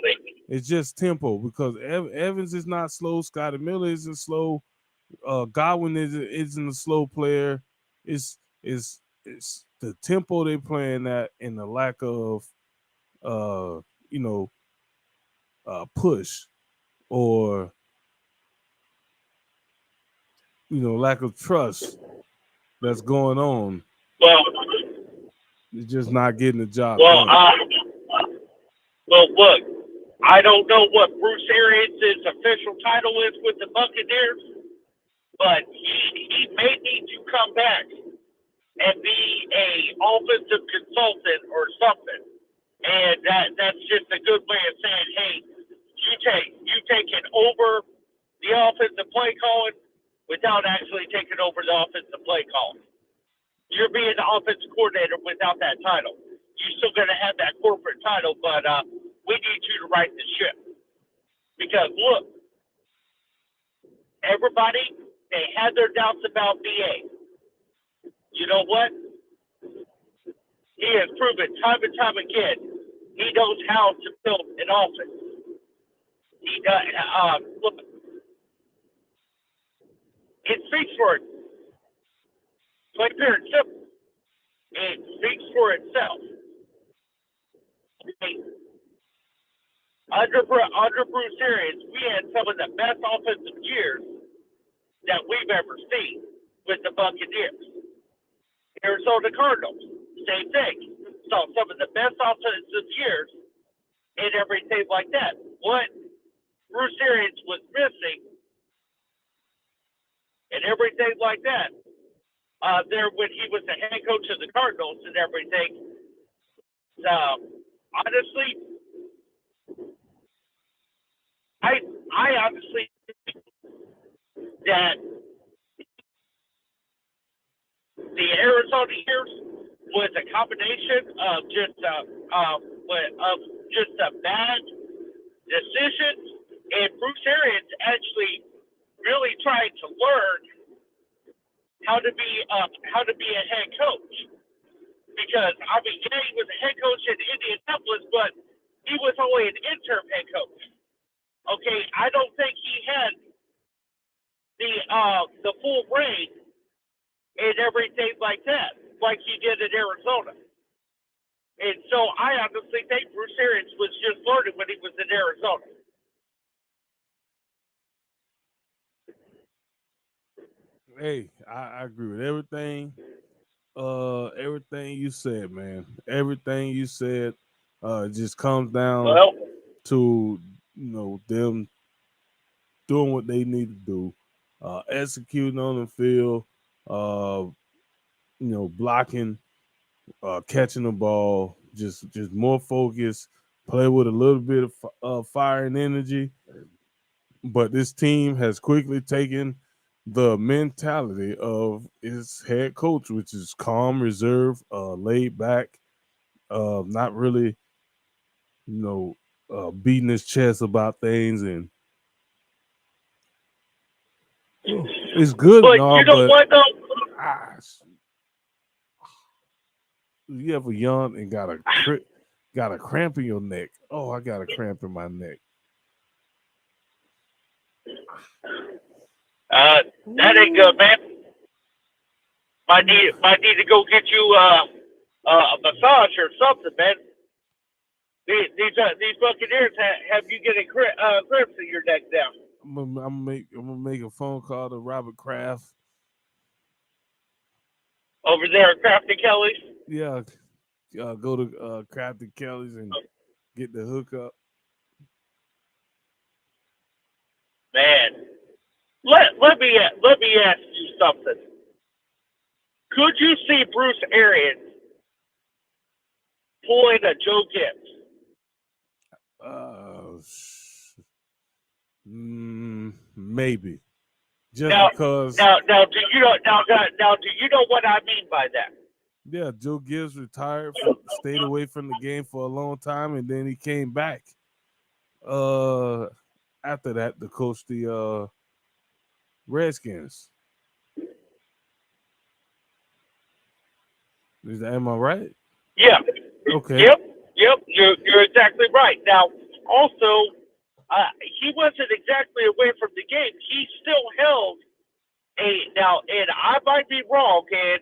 It's just tempo because Evans is not slow. Scotty Miller isn't slow. Godwin isn't a slow player. It's the tempo they playing at and the lack of push or lack of trust that's going on. Well, it's just not getting the job done. Well, look, I don't know what Bruce Arians' official title is with the Buccaneers, but he may need to come back and be a offensive consultant or something. And that's just a good way of saying, hey, you taking over the offensive play calling without actually taking over the offensive play calling. You're being the offensive coordinator without that title. You're still going to have that corporate title, but we need you to right the ship. Because, look, everybody, they had their doubts about BA. You know what? He has proven time and time again he knows how to build an offense. He does. Look, it speaks for Plain pure and simple. It speaks for itself. Under Bruce Arians, we had some of the best offensive years that we've ever seen with the Buccaneers. Arizona Cardinals, same thing. Saw some of the best offensive years and everything like that. What Bruce Arians was missing and everything like that, there when he was the head coach of the Cardinals and everything, honestly, I honestly think that the Arizona years was a combination of just a bad decisions, and Bruce Arians actually really trying to learn how to be a head coach. Because I mean, yeah, he was a head coach in Indianapolis, but he was only an interim head coach. Okay, I don't think he had the full reign and everything like that, like he did in Arizona. And so I honestly think Bruce Arians was just learning when he was in Arizona. Hey, I agree with everything. Everything you said, man. Everything you said. It just comes down Well, to them doing what they need to do, executing on the field, blocking, catching the ball, just more focus, play with a little bit of fire and energy. But this team has quickly taken the mentality of its head coach, which is calm, reserved, laid back, not really, beating his chest about things, and it's good and but all. you know But what though? you ever yawn and got a cramp in your neck? Oh, I got a cramp in my neck. That ain't good, man. Might need to go get you a massage or something, man. These Buccaneers have you getting cramps in your neck now. I'm gonna make a phone call to Robert Kraft. Over there at Crafty Kelly's. Yeah, go to Kraft and Kelly's and get the hookup. Man, let me ask you something. Could you see Bruce Arians pulling a Joe Gibbs? Maybe just Now, because. now, do you know what I mean by that? Yeah, Joe Gibbs stayed away from the game for a long time, and then he came back. After that, to coach the Redskins. Am I right? Yeah. Okay. Yep. You're exactly right. Now, also, he wasn't exactly away from the game. He still held and I might be wrong, and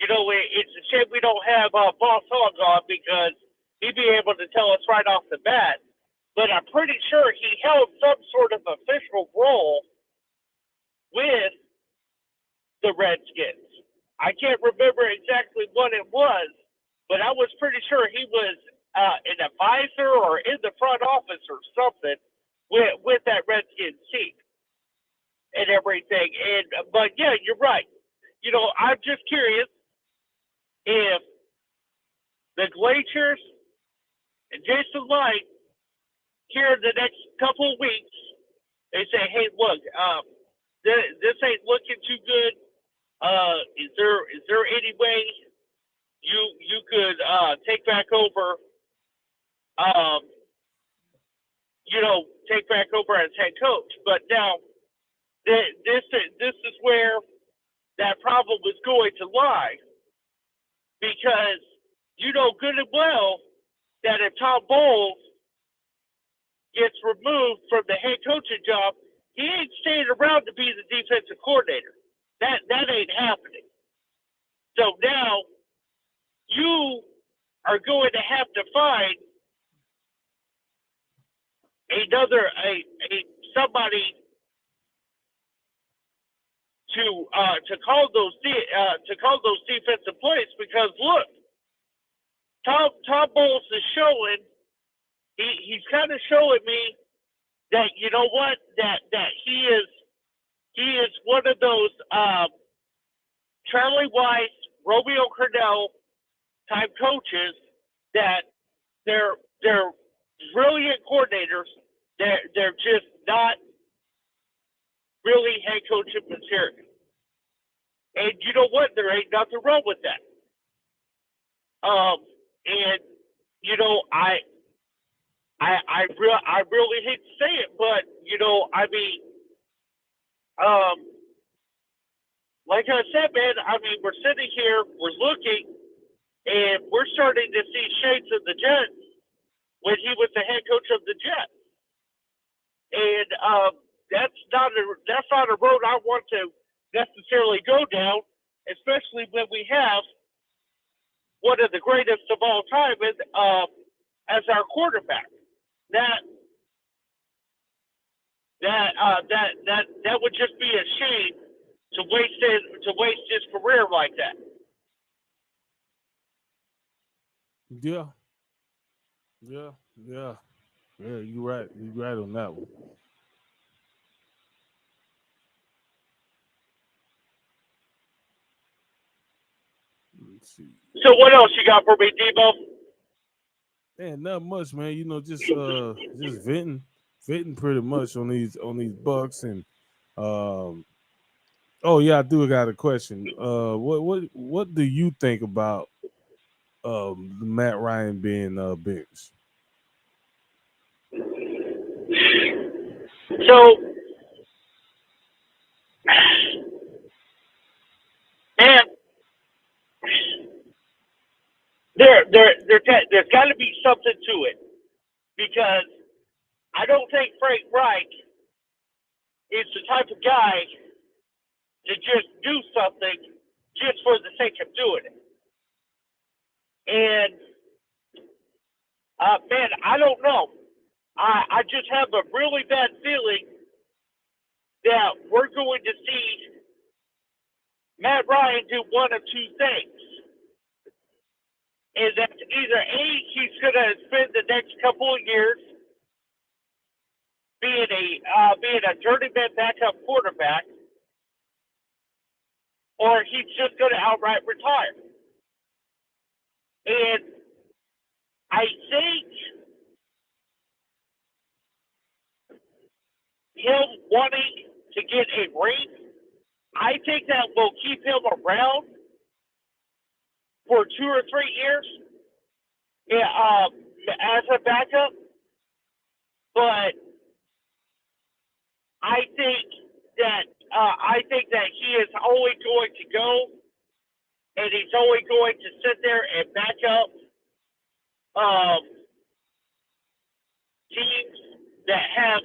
it's a shame we don't have Boss Hog on because he'd be able to tell us right off the bat. But I'm pretty sure he held some sort of official role with the Redskins. I can't remember exactly what it was, but I was pretty sure he was an advisor or in the front office or something with that Redskins team and everything. But yeah, you're right. I'm just curious if the Glaciers and Jason Light here in the next couple of weeks, they say, hey, look, this ain't looking too good. Is there any way you could take back over, take back over as head coach? But now this is where that problem is going to lie, because you know good and well that if Tom Bowles gets removed from the head coaching job, he ain't staying around to be the defensive coordinator. That ain't happening. So now you are going to have to find somebody to call those defensive plays, because look, Tom Bowles is showing, he's kind of showing me that, you know what, that he is one of those Charlie Weiss, Romeo Crennel type coaches that they're brilliant coordinators. They're just not really head coaching material. And you know what? There ain't nothing wrong with that. And you know, I really hate to say it, but you know, I mean, like I said, man, I mean, we're sitting here, we're looking, and we're starting to see shades of the Jets when he was the head coach of the Jets. And that's not a road I want to necessarily go down, especially when we have one of the greatest of all time as our quarterback. That would just be a shame to waste his career like that. Yeah. You're right. You're right on that one. Let's see. So what else you got for me, Debo? Man, not much, man. You know, just venting pretty much on these Bucks, and oh yeah, I do got a question. What do you think about Matt Ryan being benched? So, man, there's got to be something to it, because I don't think Frank Reich is the type of guy to just do something just for the sake of doing it. And man, I don't know. I just have a really bad feeling that we're going to see Matt Ryan do one of two things. And that's either A, he's going to spend the next couple of years being a journeyman backup quarterback, or he's just going to outright retire. And I think him wanting to get a ring, I think that will keep him around for 2 or 3 years as a backup. But I think that he is only going to go, and he's only going to sit there and back up teams that have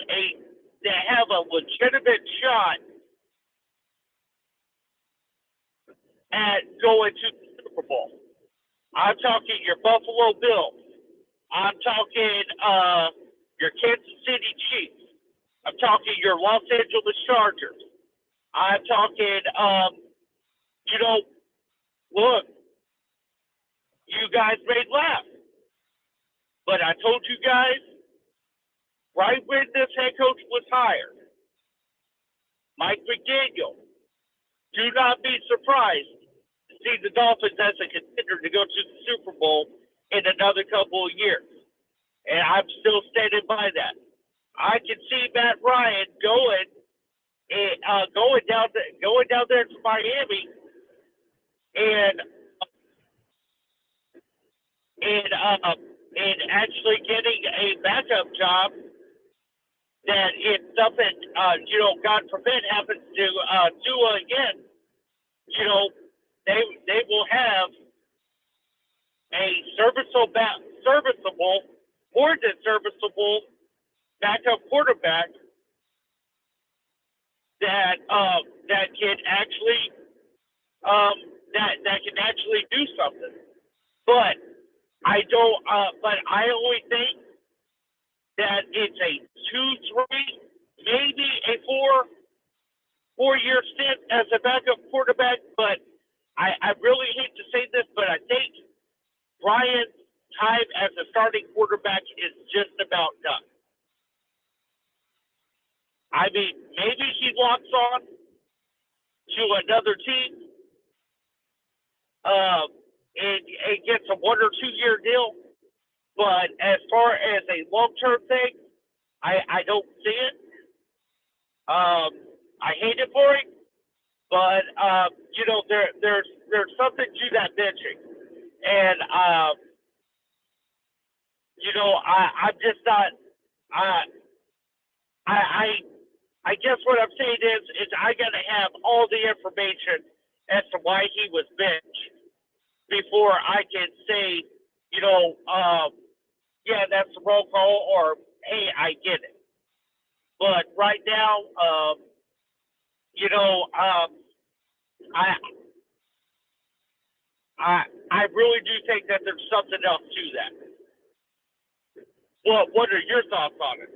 a legitimate shot at going to the Super Bowl. I'm talking your Buffalo Bills. I'm talking your Kansas City Chiefs. I'm talking your Los Angeles Chargers. I'm talking, look, you guys may laugh, but I told you guys right when this head coach was hired, Mike McDaniel, do not be surprised to see the Dolphins as a contender to go to the Super Bowl in another couple of years. And I'm still standing by that. I can see Matt Ryan going down there to Miami and actually getting a backup job, that if something God forbid happens to Tua again, they will have a serviceable, more than serviceable backup quarterback that can actually can actually do something. But I don't. But I only think that it's a 2-3, maybe a 4-year stint as a backup quarterback. But I really hate to say this, but I think Brian's time as a starting quarterback is just about done. I mean, maybe he locks on to another team and gets a 1 or 2 year deal. But as far as a long-term thing, I don't see it. I hate it for him, but you know, there's something to that benching, and you know, I'm just not. I guess what I'm saying is I got to have all the information as to why he was benched before I can say, you know, yeah, that's the roll call, or hey, I get it. But right now, you know, I really do think that there's something else to that. Well, what are your thoughts on it?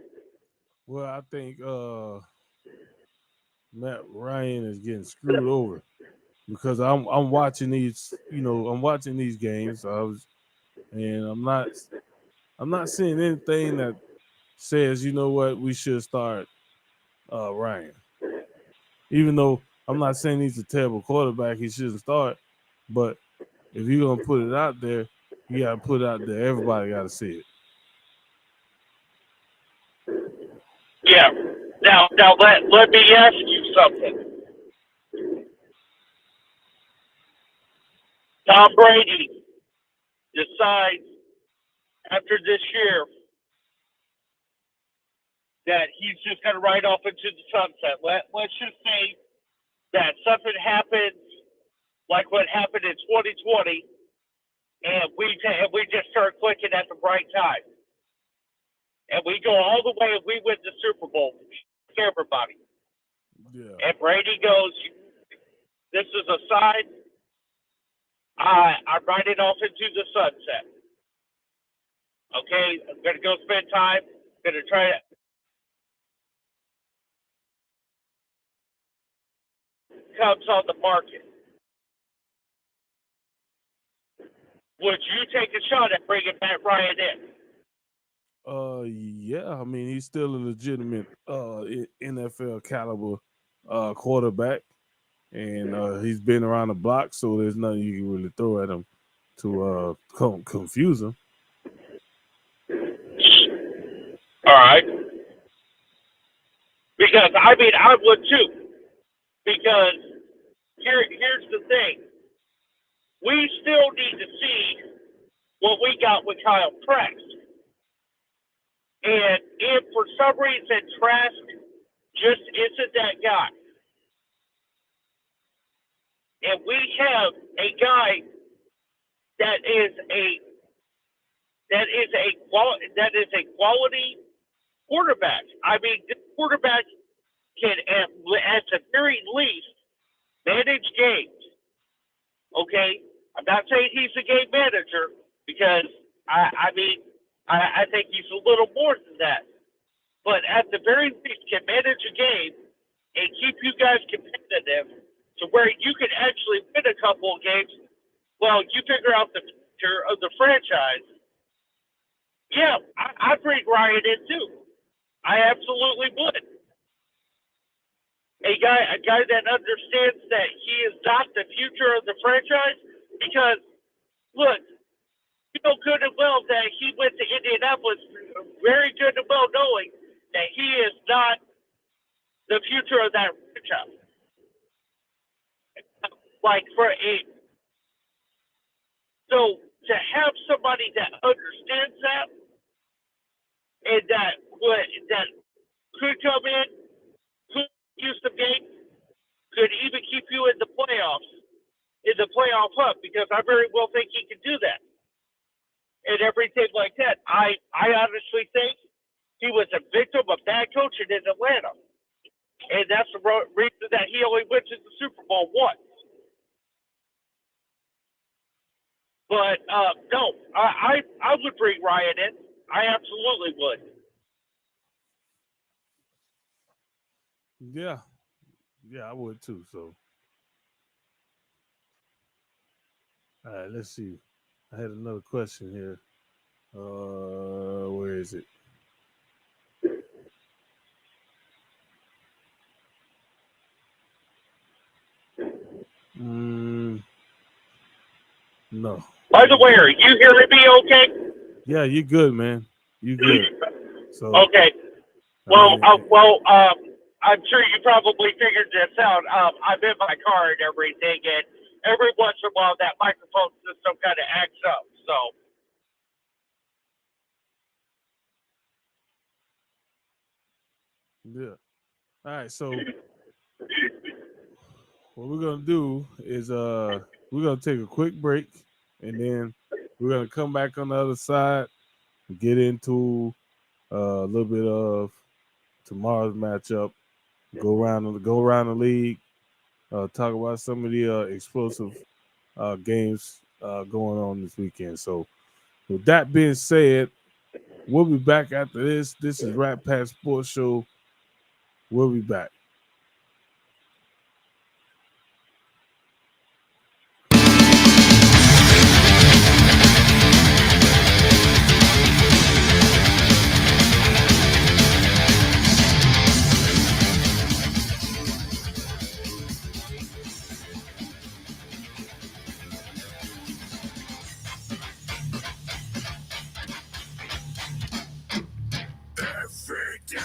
Well, I think Matt Ryan is getting screwed over because I'm watching these, you know, I'm watching these games. And I'm not seeing anything that says, you know what, we should start Ryan. Even though I'm not saying he's a terrible quarterback, he shouldn't start. But if you're gonna put it out there, you gotta put it out there. Everybody gotta see it. Yeah. Now let me ask you something. Tom Brady decides after this year that he's just going to ride off into the sunset. Let's just say that something happens like what happened in 2020, and we just start clicking at the right time, and we go all the way and we win the Super Bowl. Everybody. Yeah. And Brady goes, "This is a sign. I'm riding off into the sunset. Okay, I'm going to go spend time. Going to try to." Comes on the market. Would you take a shot at bringing Matt Ryan in? Yeah. I mean, he's still a legitimate NFL caliber quarterback, and he's been around the block, so there's nothing you can really throw at him to confuse him. All right. Because I mean, I would too. Because here's the thing. We still need to see what we got with Kyle Trask. And if for some reason Trask just isn't that guy, and we have a guy that is a quality quarterback. I mean, this quarterback can at the very least manage games. Okay, I'm not saying he's a game manager because I think he's a little more than that. But at the very least, can manage a game and keep you guys competitive to where you can actually win a couple of games. Well, you figure out the future of the franchise. Yeah, I'd bring Ryan in too. I absolutely would. A guy that understands that he is not the future of the franchise, because look, you know good and well that he went to Indianapolis, very good and well knowing that he is not the future of that franchise. Like so to have somebody that understands that and that could come in, could use the game, could even keep you in the playoff hunt, because I very well think he can do that. And everything like that. I honestly think he was a victim of bad coaching in Atlanta. And that's the reason that he only went to the Super Bowl once. But no, I would bring Ryan in. I absolutely would. Yeah, I would too. So, all right, let's see. I had another question here. Where is it? No. By the way, are you hearing me okay? Yeah, you good, man. You good. So Okay. Well, I'm sure you probably figured this out. I'm in my car and everything, and every once in a while that microphone system kind of acts up. So, yeah. All right. So what we're gonna do is we're gonna take a quick break, and then we're gonna come back on the other side and get into a little bit of tomorrow's matchup. Go around the league. Talk about some of the explosive games going on this weekend. So, with that being said, we'll be back after this. This is Rat Pack Sports Show. We'll be back. Every day,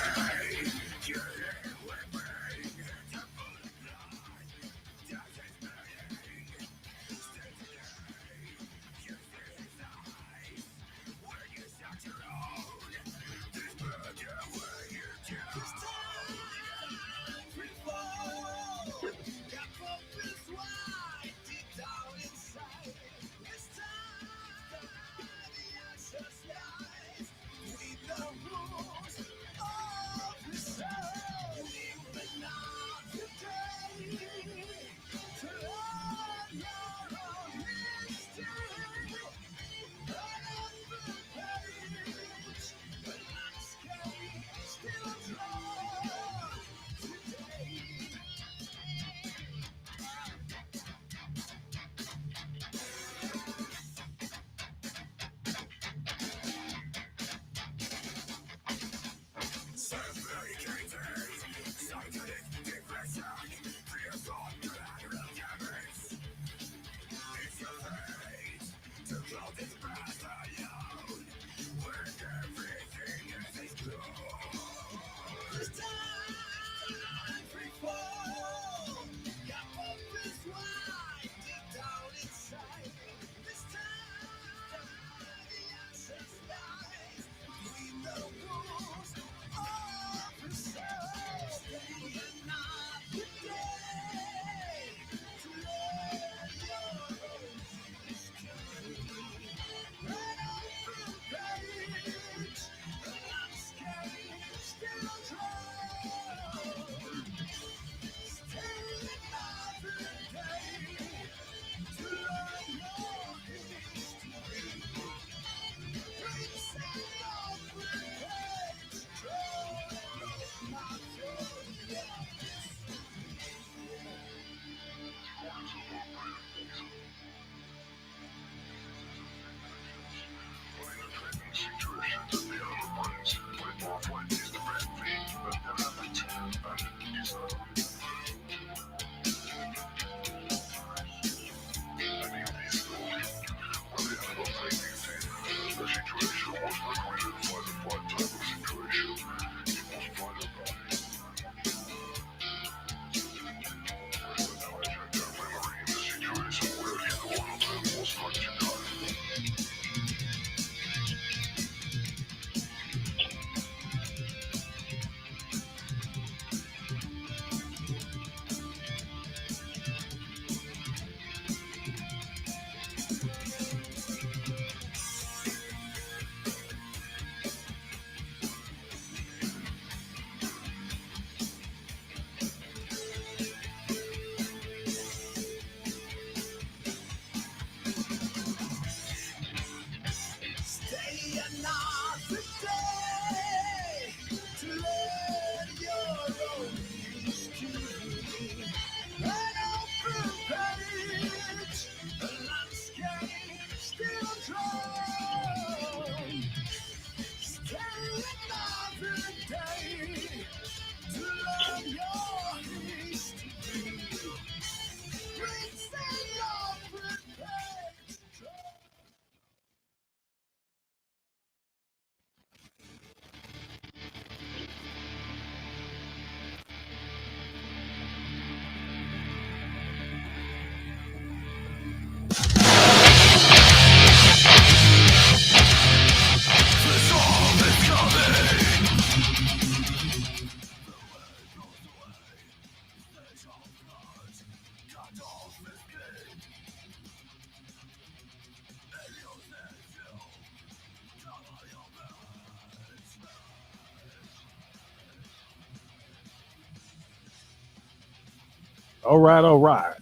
All right, all right.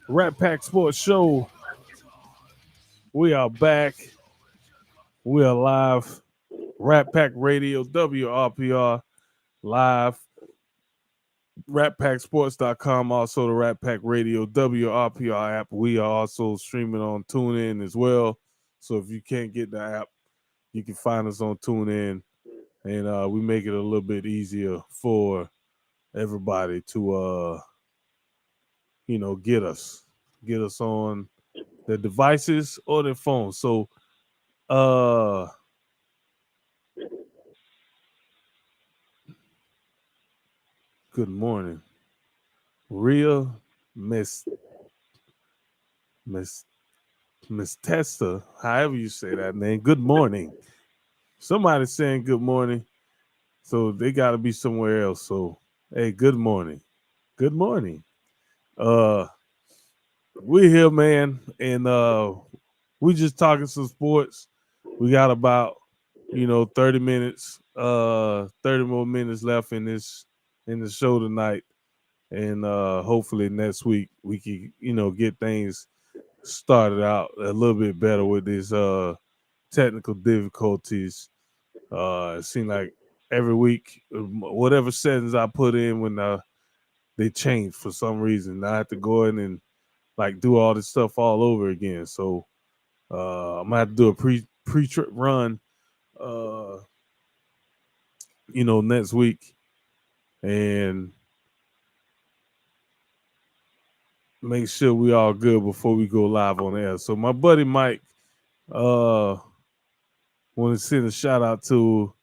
Rat Pack Sports Show. We are back. We are live. Rat Pack Radio, WRPR live. RatPackSports.com, also the Rat Pack Radio WRPR app. We are also streaming on TuneIn as well. So if you can't get the app, you can find us on TuneIn, and we make it a little bit easier for everybody to get us on their devices or their phones. So good morning. Real Miss Testa, however you say that name. Good morning. Somebody's saying good morning, so they got to be somewhere else. So, hey, good morning. Good morning. We're here, man, and we just talking some sports. We got about 30 minutes, 30 more minutes left in the show tonight, and hopefully next week we can get things started out a little bit better with these technical difficulties. It seemed like every week, whatever settings I put in when they change for some reason, I have to go in and like do all this stuff all over again. So I'm gonna have to do a pre-trip run, next week, and make sure we all good before we go live on air. So my buddy Mike want to send a shout out to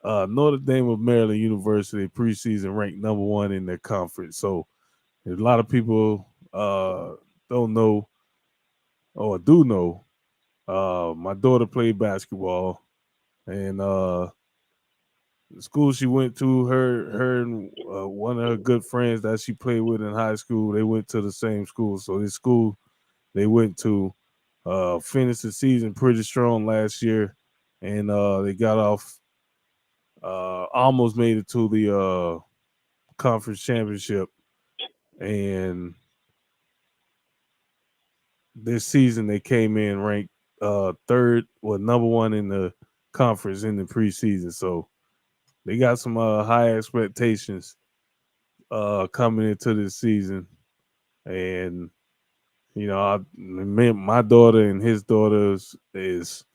Notre Dame of Maryland University, preseason ranked number 1 in their conference. So a lot of people don't know or do know. My daughter played basketball, and the school she went to, her and one of her good friends that she played with in high school, they went to the same school. So this school they went to finished the season pretty strong last year, and they got off, almost made it to the conference championship, and this season they came in ranked third, number 1 in the conference in the preseason. So they got some high expectations coming into this season, and my daughter and his daughters is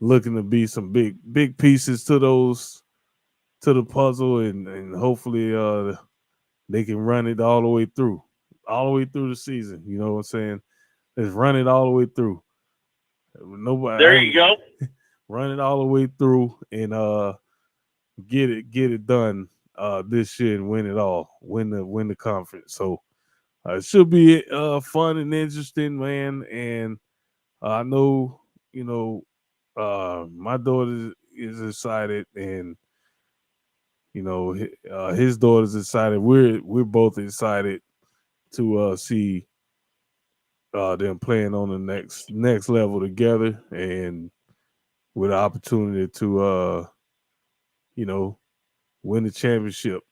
looking to be some big pieces to the puzzle, and hopefully they can run it all the way through the season. You know what I'm saying? Let's run it all the way through. Nobody. There you go. Run it all the way through and get it done this year and win it all. Win the conference. So it should be fun and interesting, man. And I know my daughter is excited, and his daughter's excited. We're both excited to see them playing on the next level together, and with the opportunity to win the championship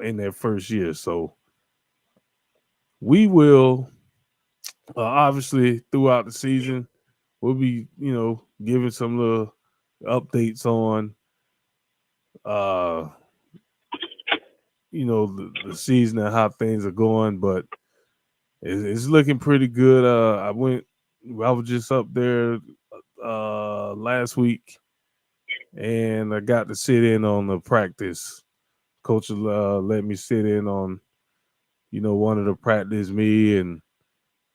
in their first year. So we will obviously throughout the season we'll be giving some little updates on the season and how things are going, but it's looking pretty good. I was just up there last week, and I got to sit in on the practice. Coach let me sit in on one of the practice, me and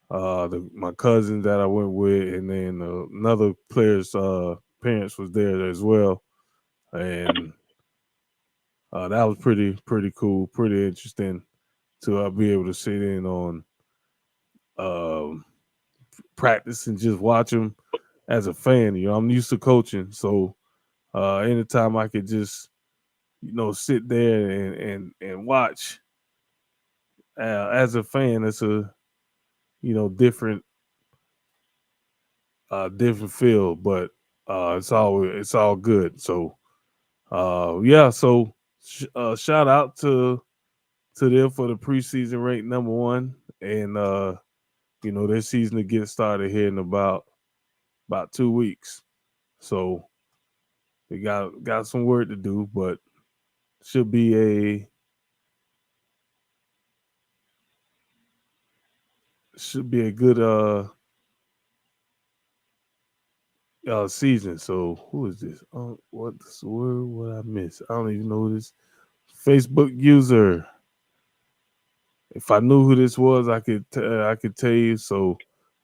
my cousin that I went with, and then another player's parents was there as well, and that was pretty cool, pretty interesting to be able to sit in on practice and just watch them as a fan. I'm used to coaching, so anytime I could just sit there and watch as a fan, it's a different feel. But it's all good. So yeah, so shout out to them for the preseason ranked number one, and their season to get started here in about 2 weeks. So they got some work to do, but should be a good season. So who is this? What's the word? What I miss? I don't even know this Facebook user. If I knew who this was, I could tell you. So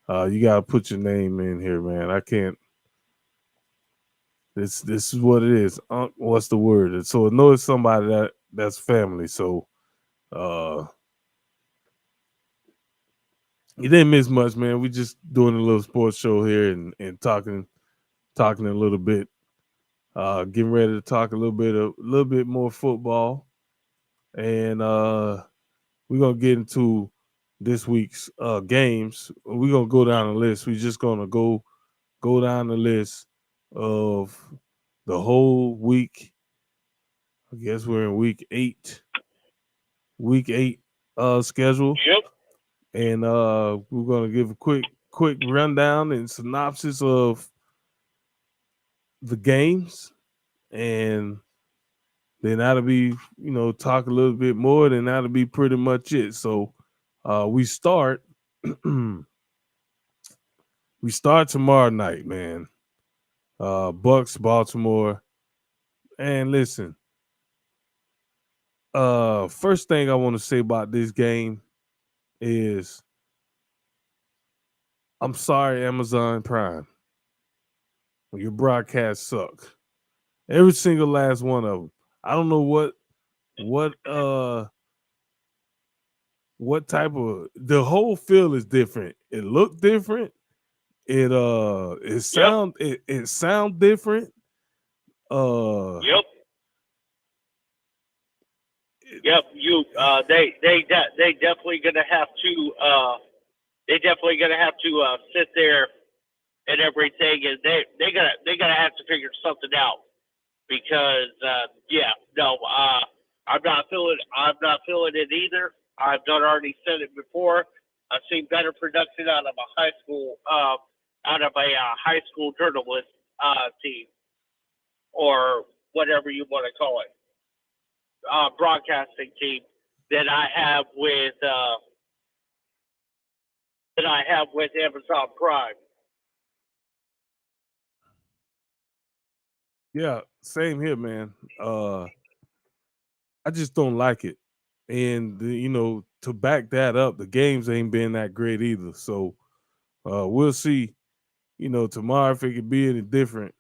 you gotta put your name in here, man. I can't. This is what it is. What's the word? So I know it's somebody that's family. So you didn't miss much, man. We just doing a little sports show here and talking a little bit. Getting ready to talk a little bit more football, and we're gonna get into this week's games. We're gonna go down the list. We're just gonna go down the list of the whole week. I guess we're in week 8. Week 8 schedule. Yep. And we're gonna give a quick rundown and synopsis of the games, and then that'll be talk a little bit more. Then that'll be pretty much it. So we start tomorrow night, man. Bucks, Baltimore, and listen. First thing I want to say about this game is I'm sorry, Amazon Prime. Your broadcasts suck. Every single last one of them. I don't know what type of, the whole feel is different. It looked different. It sound different. Yep. Yep. They definitely gonna have to sit there and everything, and they gotta have to figure something out, because I'm not feeling it either. I've done already said it before. I've seen better production out of a high school journalist team, or whatever you want to call it, broadcasting team, that I have with Amazon Prime. Yeah, same here, man. I just don't like it. And to back that up, the games ain't been that great either. So we'll see, tomorrow if it could be any different.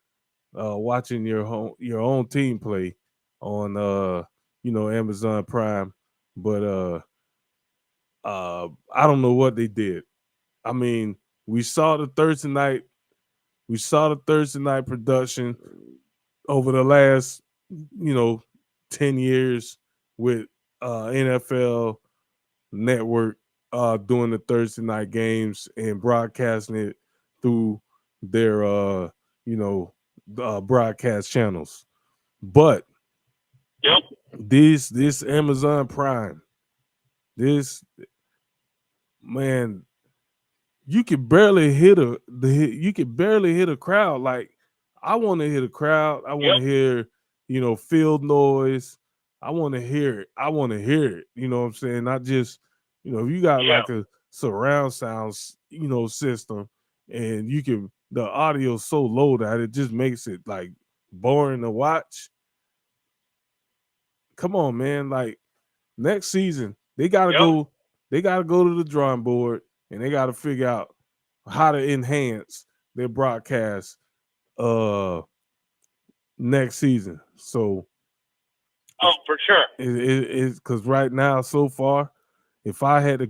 Watching your own team play on Amazon Prime. But I don't know what they did. I mean, we saw the Thursday night production over the last 10 years with NFL Network doing the Thursday night games and broadcasting it through their broadcast channels. But Yep. this Amazon Prime, this, man, you could barely hit a crowd. Like, I want to hit a crowd. I want to hear field noise. I want to hear it. You know what I'm saying? Not just if you got like a surround sound system, and the audio so low that it just makes it like boring to watch. Come on, man. Like, next season they gotta go to the drawing board, and they gotta figure out how to enhance their broadcast next season. So for sure. It's because right now, so far, if somebody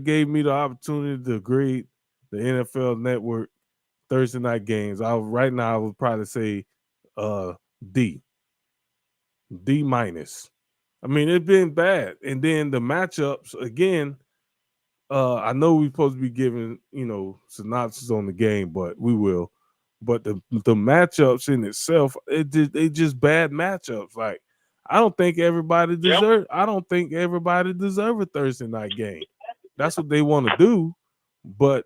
gave me the opportunity to grade the NFL Network Thursday night games, I would probably say D minus. I mean, it's been bad. And then the matchups, again, I know we're supposed to be giving synopsis on the game, but we will. but the matchups in itself, they just bad matchups. Like I don't think everybody deserve. I don't think everybody deserve a Thursday night game. That's what they want to do, but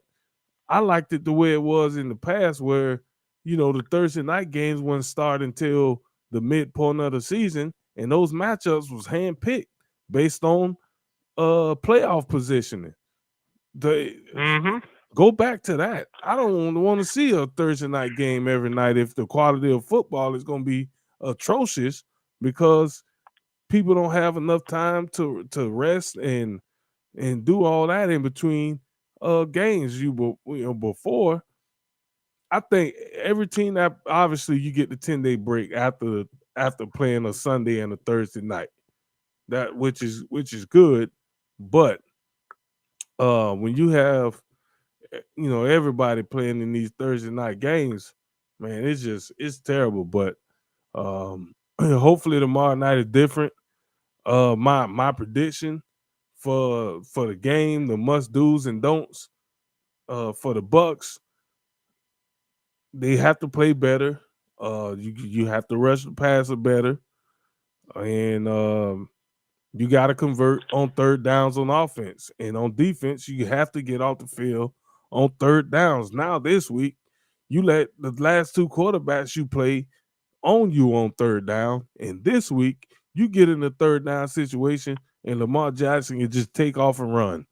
I liked it the way it was in the past, where the Thursday night games wouldn't start until the midpoint of the season, and those matchups was handpicked based on playoff positioning. Go back to that. I don't want to see a Thursday night game every night if the quality of football is going to be atrocious, because people don't have enough time to rest and do all that in between games. Before, I think every team that obviously you get the 10-day break after playing a Sunday and a Thursday night, that which is good, but when you have everybody playing in these Thursday night games, man, it's terrible. But hopefully tomorrow night is different. My prediction for the game, the must do's and don'ts for the Bucks, they have to play better. You have to rush the passer better, and you got to convert on third downs on offense, and on defense you have to get off the field on third downs. Now this week, you let the last two quarterbacks you play on you on third down, and this week you get in a third down situation and Lamar Jackson can just take off and run.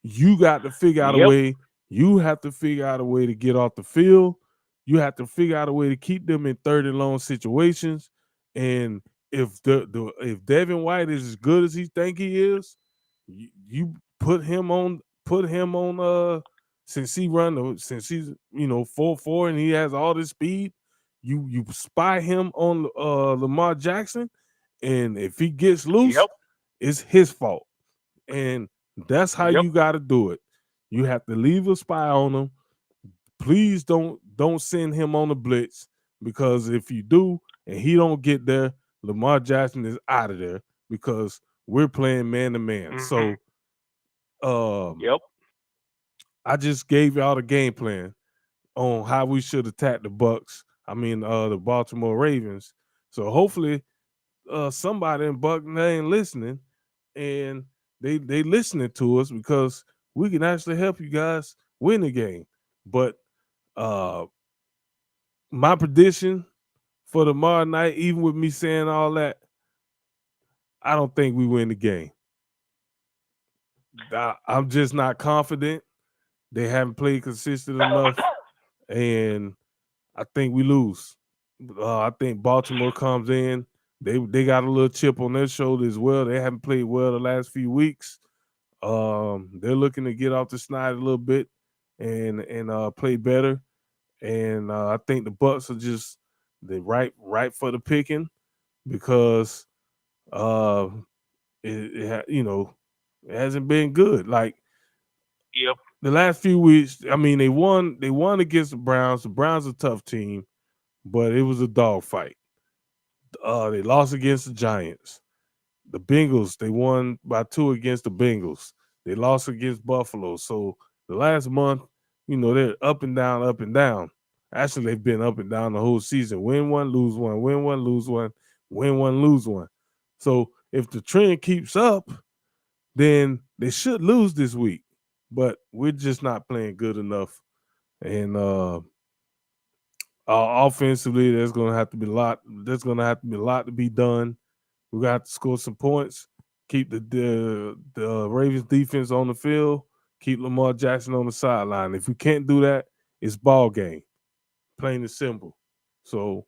You got to figure out a way. You have to figure out a way to get off the field. You have to figure out a way to keep them in third and long situations. And if if Devin White is as good as he think he is, you put him on since he's 4-4 and he has all this speed, you spy him on Lamar Jackson, and if he gets loose, it's his fault. And that's how you got to do it. You have to leave a spy on him. Please don't send him on the blitz, because if you do and he don't get there, Lamar Jackson is out of there, because we're playing man to man. So I just gave y'all the game plan on how we should attack the Bucks. The Baltimore Ravens. So hopefully somebody in Bucknell listening, and they listening to us, because we can actually help you guys win the game. But my prediction for tomorrow night, even with me saying all that, I don't think we win the game. I'm just not confident. They haven't played consistent enough, and I think we lose. I think Baltimore comes in. They got a little chip on their shoulder as well. They haven't played well the last few weeks. They're looking to get off the snide a little bit and play better. And I think the Bucks are just right for the picking, because it hasn't been good. Like the last few weeks, they won against the Browns. The Browns are a tough team, but it was a dogfight. They lost against the Giants. The Bengals, they won by 2 against the Bengals. They lost against Buffalo. So the last month, they're up and down, up and down. Actually, they've been up and down the whole season. Win one, lose one, win one, lose one, win one, lose one. So if the trend keeps up, then they should lose this week. But we're just not playing good enough. And offensively, there's gonna have to be a lot to be done. We got to score some points, keep the Ravens defense on the field, keep Lamar Jackson on the sideline. If we can't do that, it's ball game, plain and simple. So,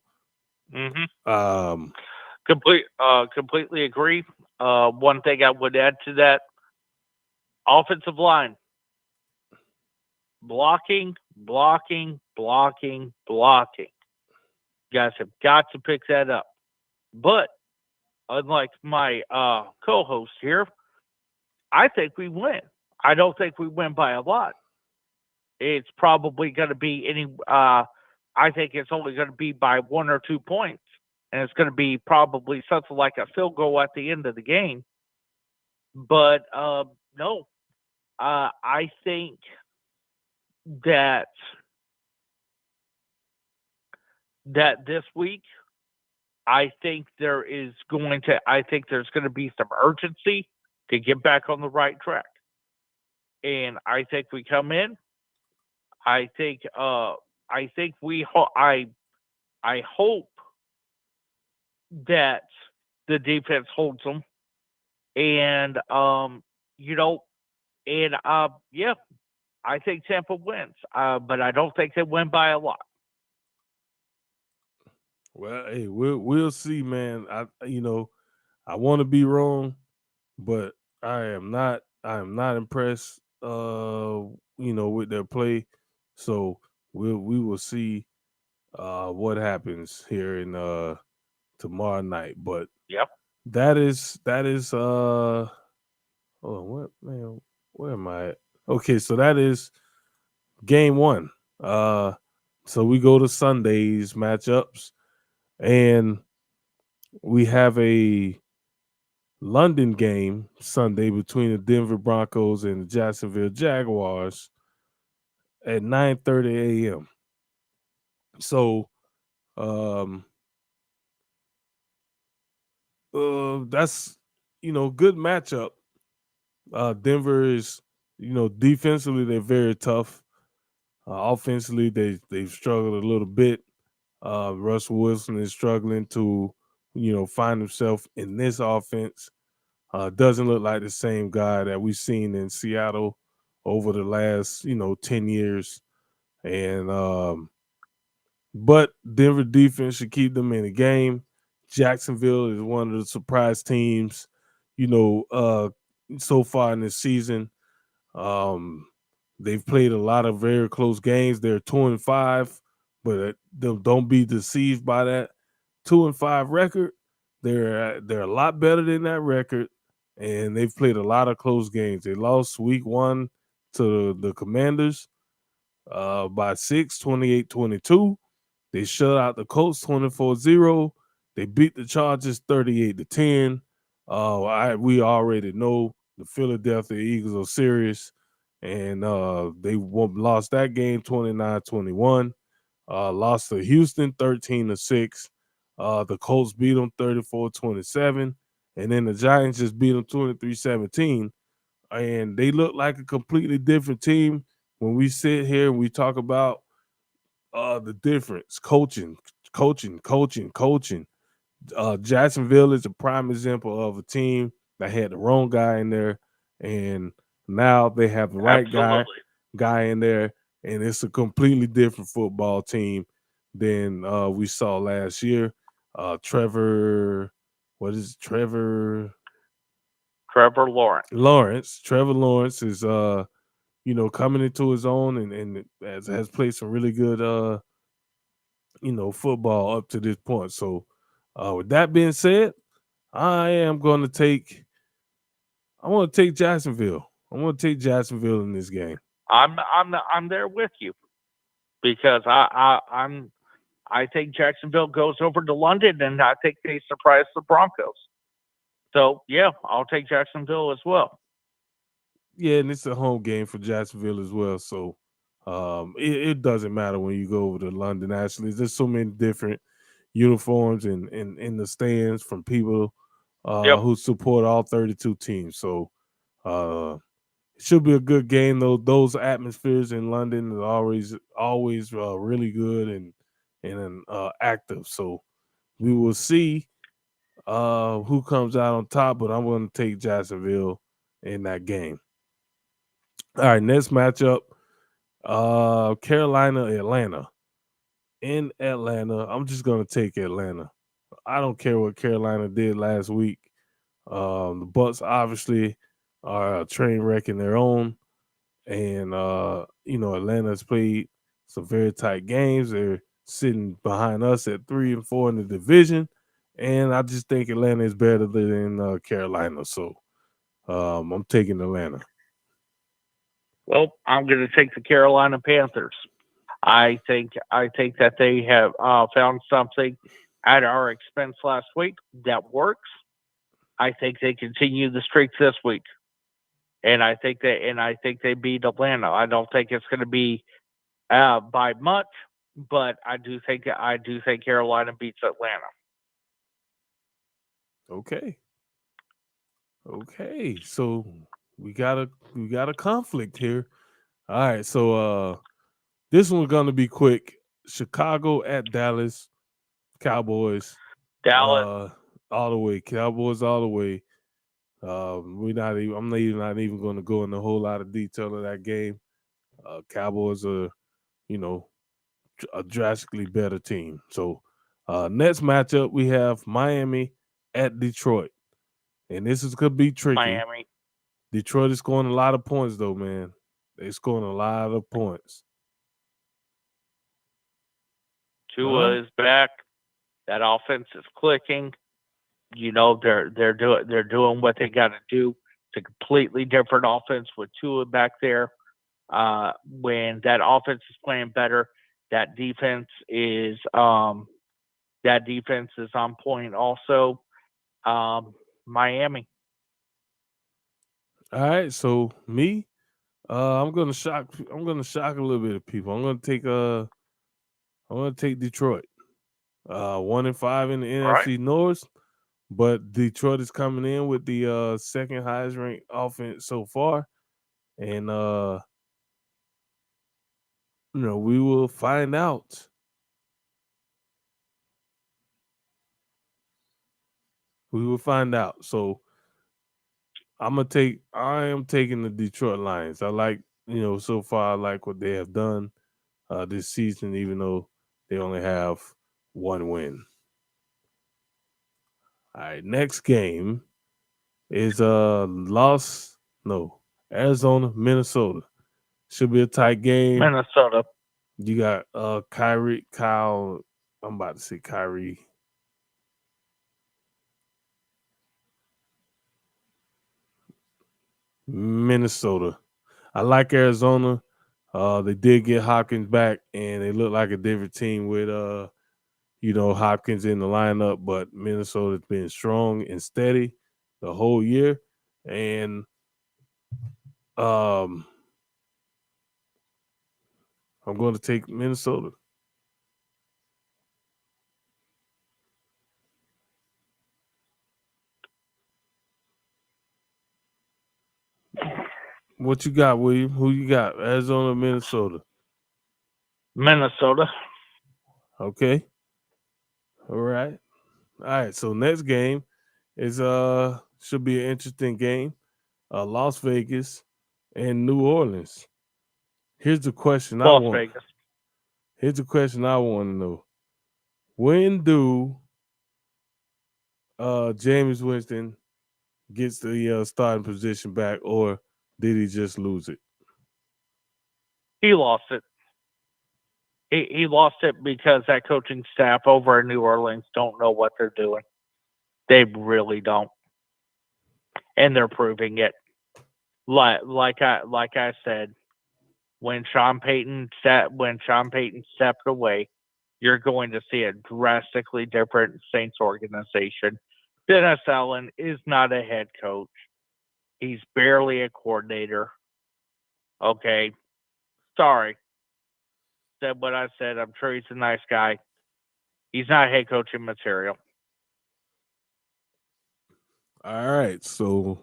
completely agree. One thing I would add to that: offensive line, blocking. You guys have got to pick that up. But unlike my co-host here, I think we win. I don't think we win by a lot. It's probably going to be I think it's only going to be by 1 or 2 points, and it's going to be probably something like a field goal at the end of the game. But no, I think that that this week, I think there's going to be some urgency to get back on the right track. And I think we come in. I think I hope that the defense holds them, and yeah, I think Tampa wins, but I don't think they win by a lot. Well, hey, we'll see, man. I want to be wrong, but I am not. I am not impressed. With their play. So we will see what happens here in tomorrow night. But Yep. that is oh, what, man, where am I at? Okay, so that is game one. So we go to Sunday's matchups, and we have a London game Sunday between the Denver Broncos and the Jacksonville Jaguars at 9:30 a.m. So that's good matchup. Denver is defensively they're very tough. Offensively they've struggled a little bit. Russell Wilson is struggling to find himself in this offense. Doesn't look like the same guy that we've seen in Seattle over the last 10 years. And but Denver defense should keep them in the game. Jacksonville is one of the surprise teams, so far in this season. They've played a lot of very close games. They're 2-5, but don't be deceived by that 2-5 record. They're a lot better than that record, and they've played a lot of close games. They lost week 1 to the Commanders by 6, 28-22. They shut out the Colts 24-0. They beat the Chargers 38-10. We already know the Philadelphia Eagles are serious, and they lost that game 29-21. Lost to Houston 13-6. The Colts beat them 34-27, and then the Giants just beat them 23-17. And they look like a completely different team when we sit here and we talk about the difference. Coaching. Jacksonville is a prime example of a team that had the wrong guy in there, and now they have the right guy in there, and it's a completely different football team than we saw last year. Trevor Lawrence. Trevor Lawrence is coming into his own and has played some really good football up to this point. So with that being said, I want to take Jacksonville. I want to take Jacksonville in this game. I'm there with you because I think Jacksonville goes over to London, and I think they surprise the Broncos. So yeah, I'll take Jacksonville as well. Yeah, and it's a home game for Jacksonville as well. So it doesn't matter when you go over to London. Actually, there's so many different uniforms and in the stands from people who support all 32 teams. So it should be a good game. Though those atmospheres in London are always really good and active. So we will see who comes out on top. But I'm going to take Jacksonville in that game. All right, next matchup. Carolina, Atlanta. In Atlanta, I'm just gonna take Atlanta. I don't care what Carolina did last week. The Bucks obviously are a train wreck in their own, and Atlanta's played some very tight games. They're sitting behind us at 3 and 4 in the division, and I just think Atlanta is better than Carolina. So I'm taking Atlanta. Well, I'm going to take the Carolina Panthers. I think that they have found something at our expense last week that works. I think they continue the streak this week, and I think they beat Atlanta. I don't think it's going to be by much, but I do think Carolina beats Atlanta. Okay. So we got a conflict here. All right. So this one's gonna be quick. Chicago at Dallas. Cowboys. Dallas. All the way. Cowboys all the way. I'm not even going to go into a whole lot of detail of that game. Cowboys are, a drastically better team. So next matchup we have Miami at Detroit, and this is gonna be tricky. Miami. Detroit is scoring a lot of points though, man. They're scoring a lot of points. Tua is back. That offense is clicking. They're doing what they got to do. It's a completely different offense with Tua back there. When that offense is playing better, that defense is on point also. Miami. All right, so me, I'm gonna shock a little bit of people. I'm gonna take Detroit. 1-5 in the NFC North, but Detroit is coming in with the second highest ranked offense so far, and we will find out. So I am taking the Detroit Lions. I like, so far I like what they have done this season, even though they only have one win. All right, next game is Arizona, Minnesota. Should be a tight game. Minnesota. You got Kyle. I'm about to say Kyrie. Minnesota. I like Arizona. They did get Hopkins back, and they look like a different team with Hopkins in the lineup. But Minnesota's been strong and steady the whole year, and I'm going to take Minnesota. What you got, William? Who you got? Arizona, Minnesota? Minnesota. Okay. All right. So next game is should be an interesting game. Las Vegas and New Orleans. Here's the question Vegas. Here's the question I want to know. When do Jameis Winston gets the starting position back, or did he just lose it? He lost it. He lost it because that coaching staff over in New Orleans don't know what they're doing. They really don't, and they're proving it. Like I said, when Sean Payton stepped away, you're going to see a drastically different Saints organization. Dennis Allen is not a head coach. He's barely a coordinator. Okay. Sorry. Said what I said. I'm sure he's a nice guy. He's not head coaching material. All right. So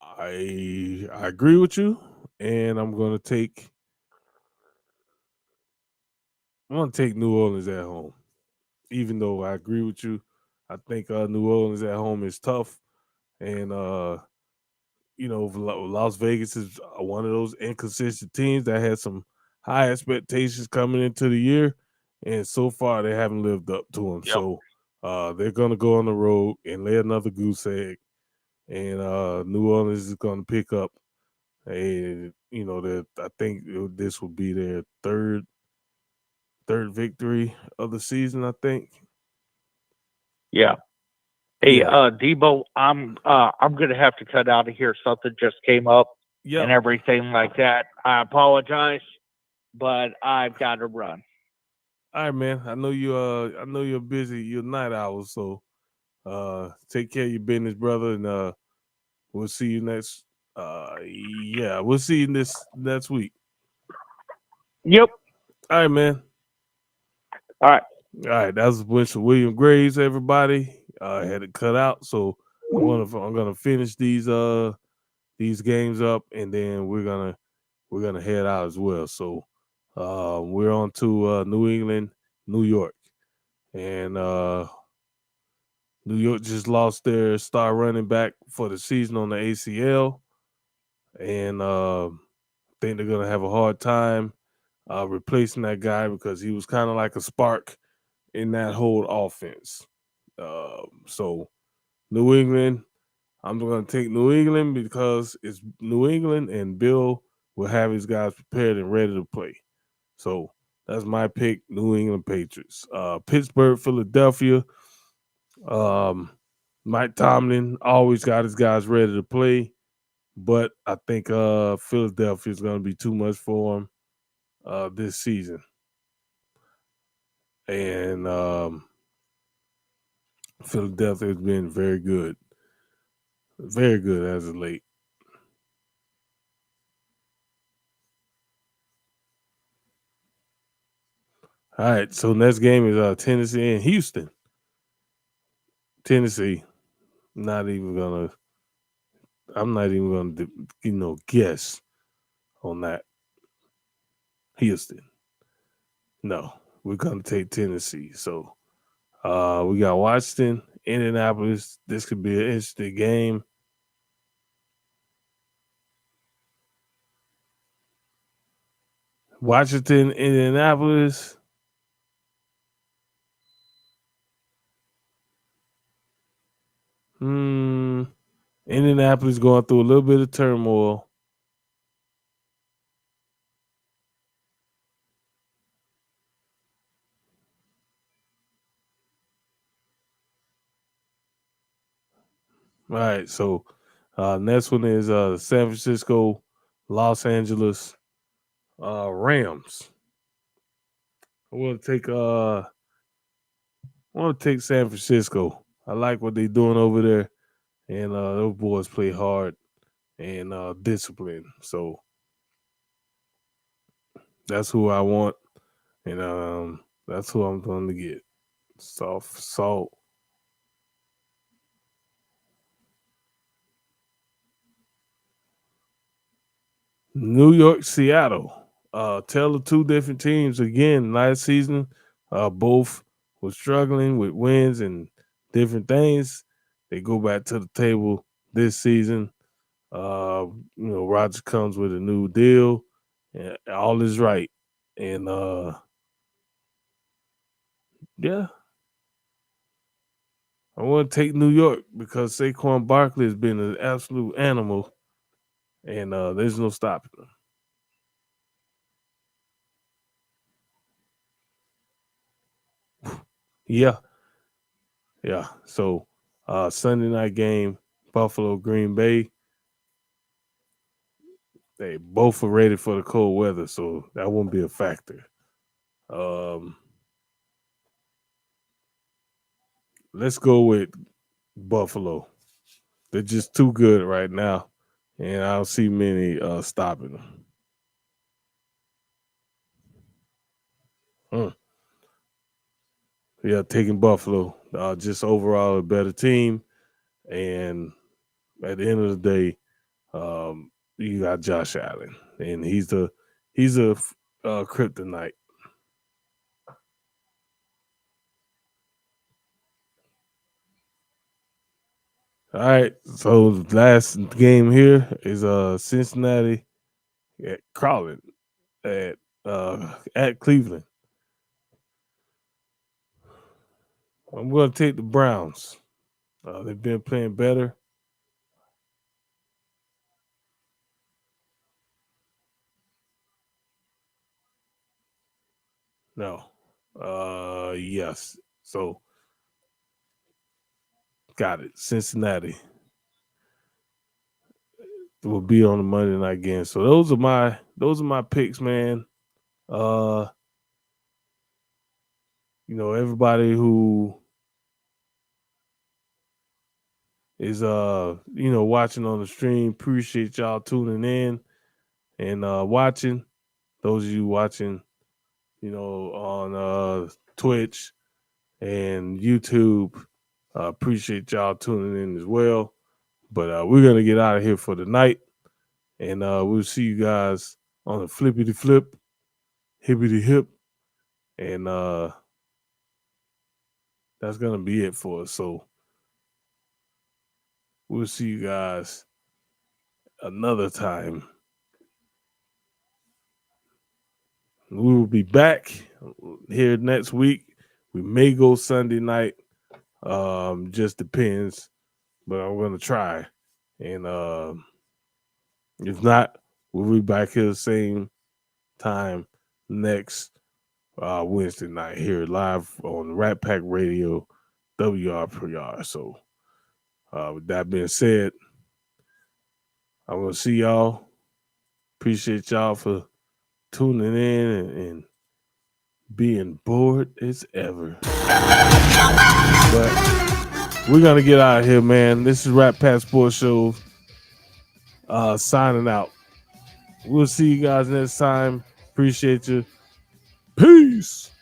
I agree with you, and I'm gonna take New Orleans at home. Even though I agree with you, I think New Orleans at home is tough, and Las Vegas is one of those inconsistent teams that had some high expectations coming into the year, and so far they haven't lived up to them. Yep. So they're gonna go on the road and lay another goose egg, and New Orleans is gonna pick up. And I think this will be their third victory of the season, I think. Yeah. Hey, Debo, I'm gonna have to cut out of here. Something just came up and everything like that. I apologize, but I've got to run. All right, man. I know you're busy. You're night owl, so take care of your business, brother, and we'll see you next. We'll see you next week. Yep. All right, man. All right. All right, that was Winston William Graves, everybody. I had it cut out, so I'm gonna finish these games up, and then we're gonna head out as well. So we're on to New England, New York, and New York just lost their star running back for the season on the ACL, and think they're gonna have a hard time replacing that guy because he was kind of like a spark in that whole offense. So New England, I'm going to take New England because it's New England, and Bill will have his guys prepared and ready to play. So that's my pick, New England Patriots. Pittsburgh, Philadelphia. Mike Tomlin always got his guys ready to play, but I think Philadelphia is going to be too much for him this season. And Philadelphia has been very good as of late. All right, so next game is Tennessee and Houston. Tennessee, I'm not even gonna guess on that. Houston, no, we're gonna take Tennessee. So we got Washington, Indianapolis. This could be an interesting game. Washington, Indianapolis. Indianapolis going through a little bit of turmoil. All right, so next one is San Francisco, Los Angeles Rams. I want to take San Francisco. I like what they're doing over there, and those boys play hard and disciplined. So that's who I want, and that's who I'm going to get. Soft salt. New York, Seattle. Tell the two different teams again. Last season, both were struggling with wins and different things. They go back to the table this season. Roger comes with a new deal, and all is right. And yeah, I want to take New York because Saquon Barkley has been an absolute animal, and there's no stopping him. Yeah. So Sunday night game, Buffalo, Green Bay. They both are ready for the cold weather, so that won't be a factor. Let's go with Buffalo. They're just too good right now, and I don't see many stopping them. Yeah, taking Buffalo. Just overall a better team, and at the end of the day, you got Josh Allen, and he's a kryptonite. All right, so the last game here is Cincinnati crawling at Cleveland. I'm going to take the Browns. They've been playing better. No. Yes. So got it. Cincinnati will be on the Monday night game. So those are my picks, man. Everybody who is watching on the stream, appreciate y'all tuning in and watching. Those of you watching, on Twitch and YouTube. Appreciate y'all tuning in as well. But we're gonna get out of here for the night, and we'll see you guys on the flippity flip, hippity hip, and that's gonna be it for us. So we'll see you guys another time. We will be back here next week. We may go Sunday night. Just depends, but I'm gonna try. And if not, we'll be back here the same time next Wednesday night here live on Rat Pack Radio, WRPR. So with that being said, I'm gonna see y'all. Appreciate y'all for tuning in and being bored as ever. But we're gonna get out of here, man. This is Rat Pack Sports Show signing out. We'll see you guys next time. Appreciate you. Peace.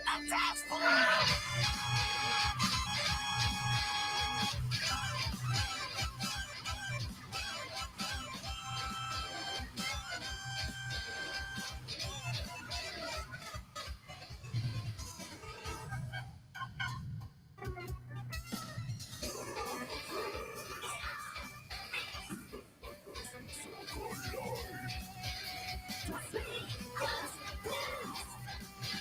Fantastic!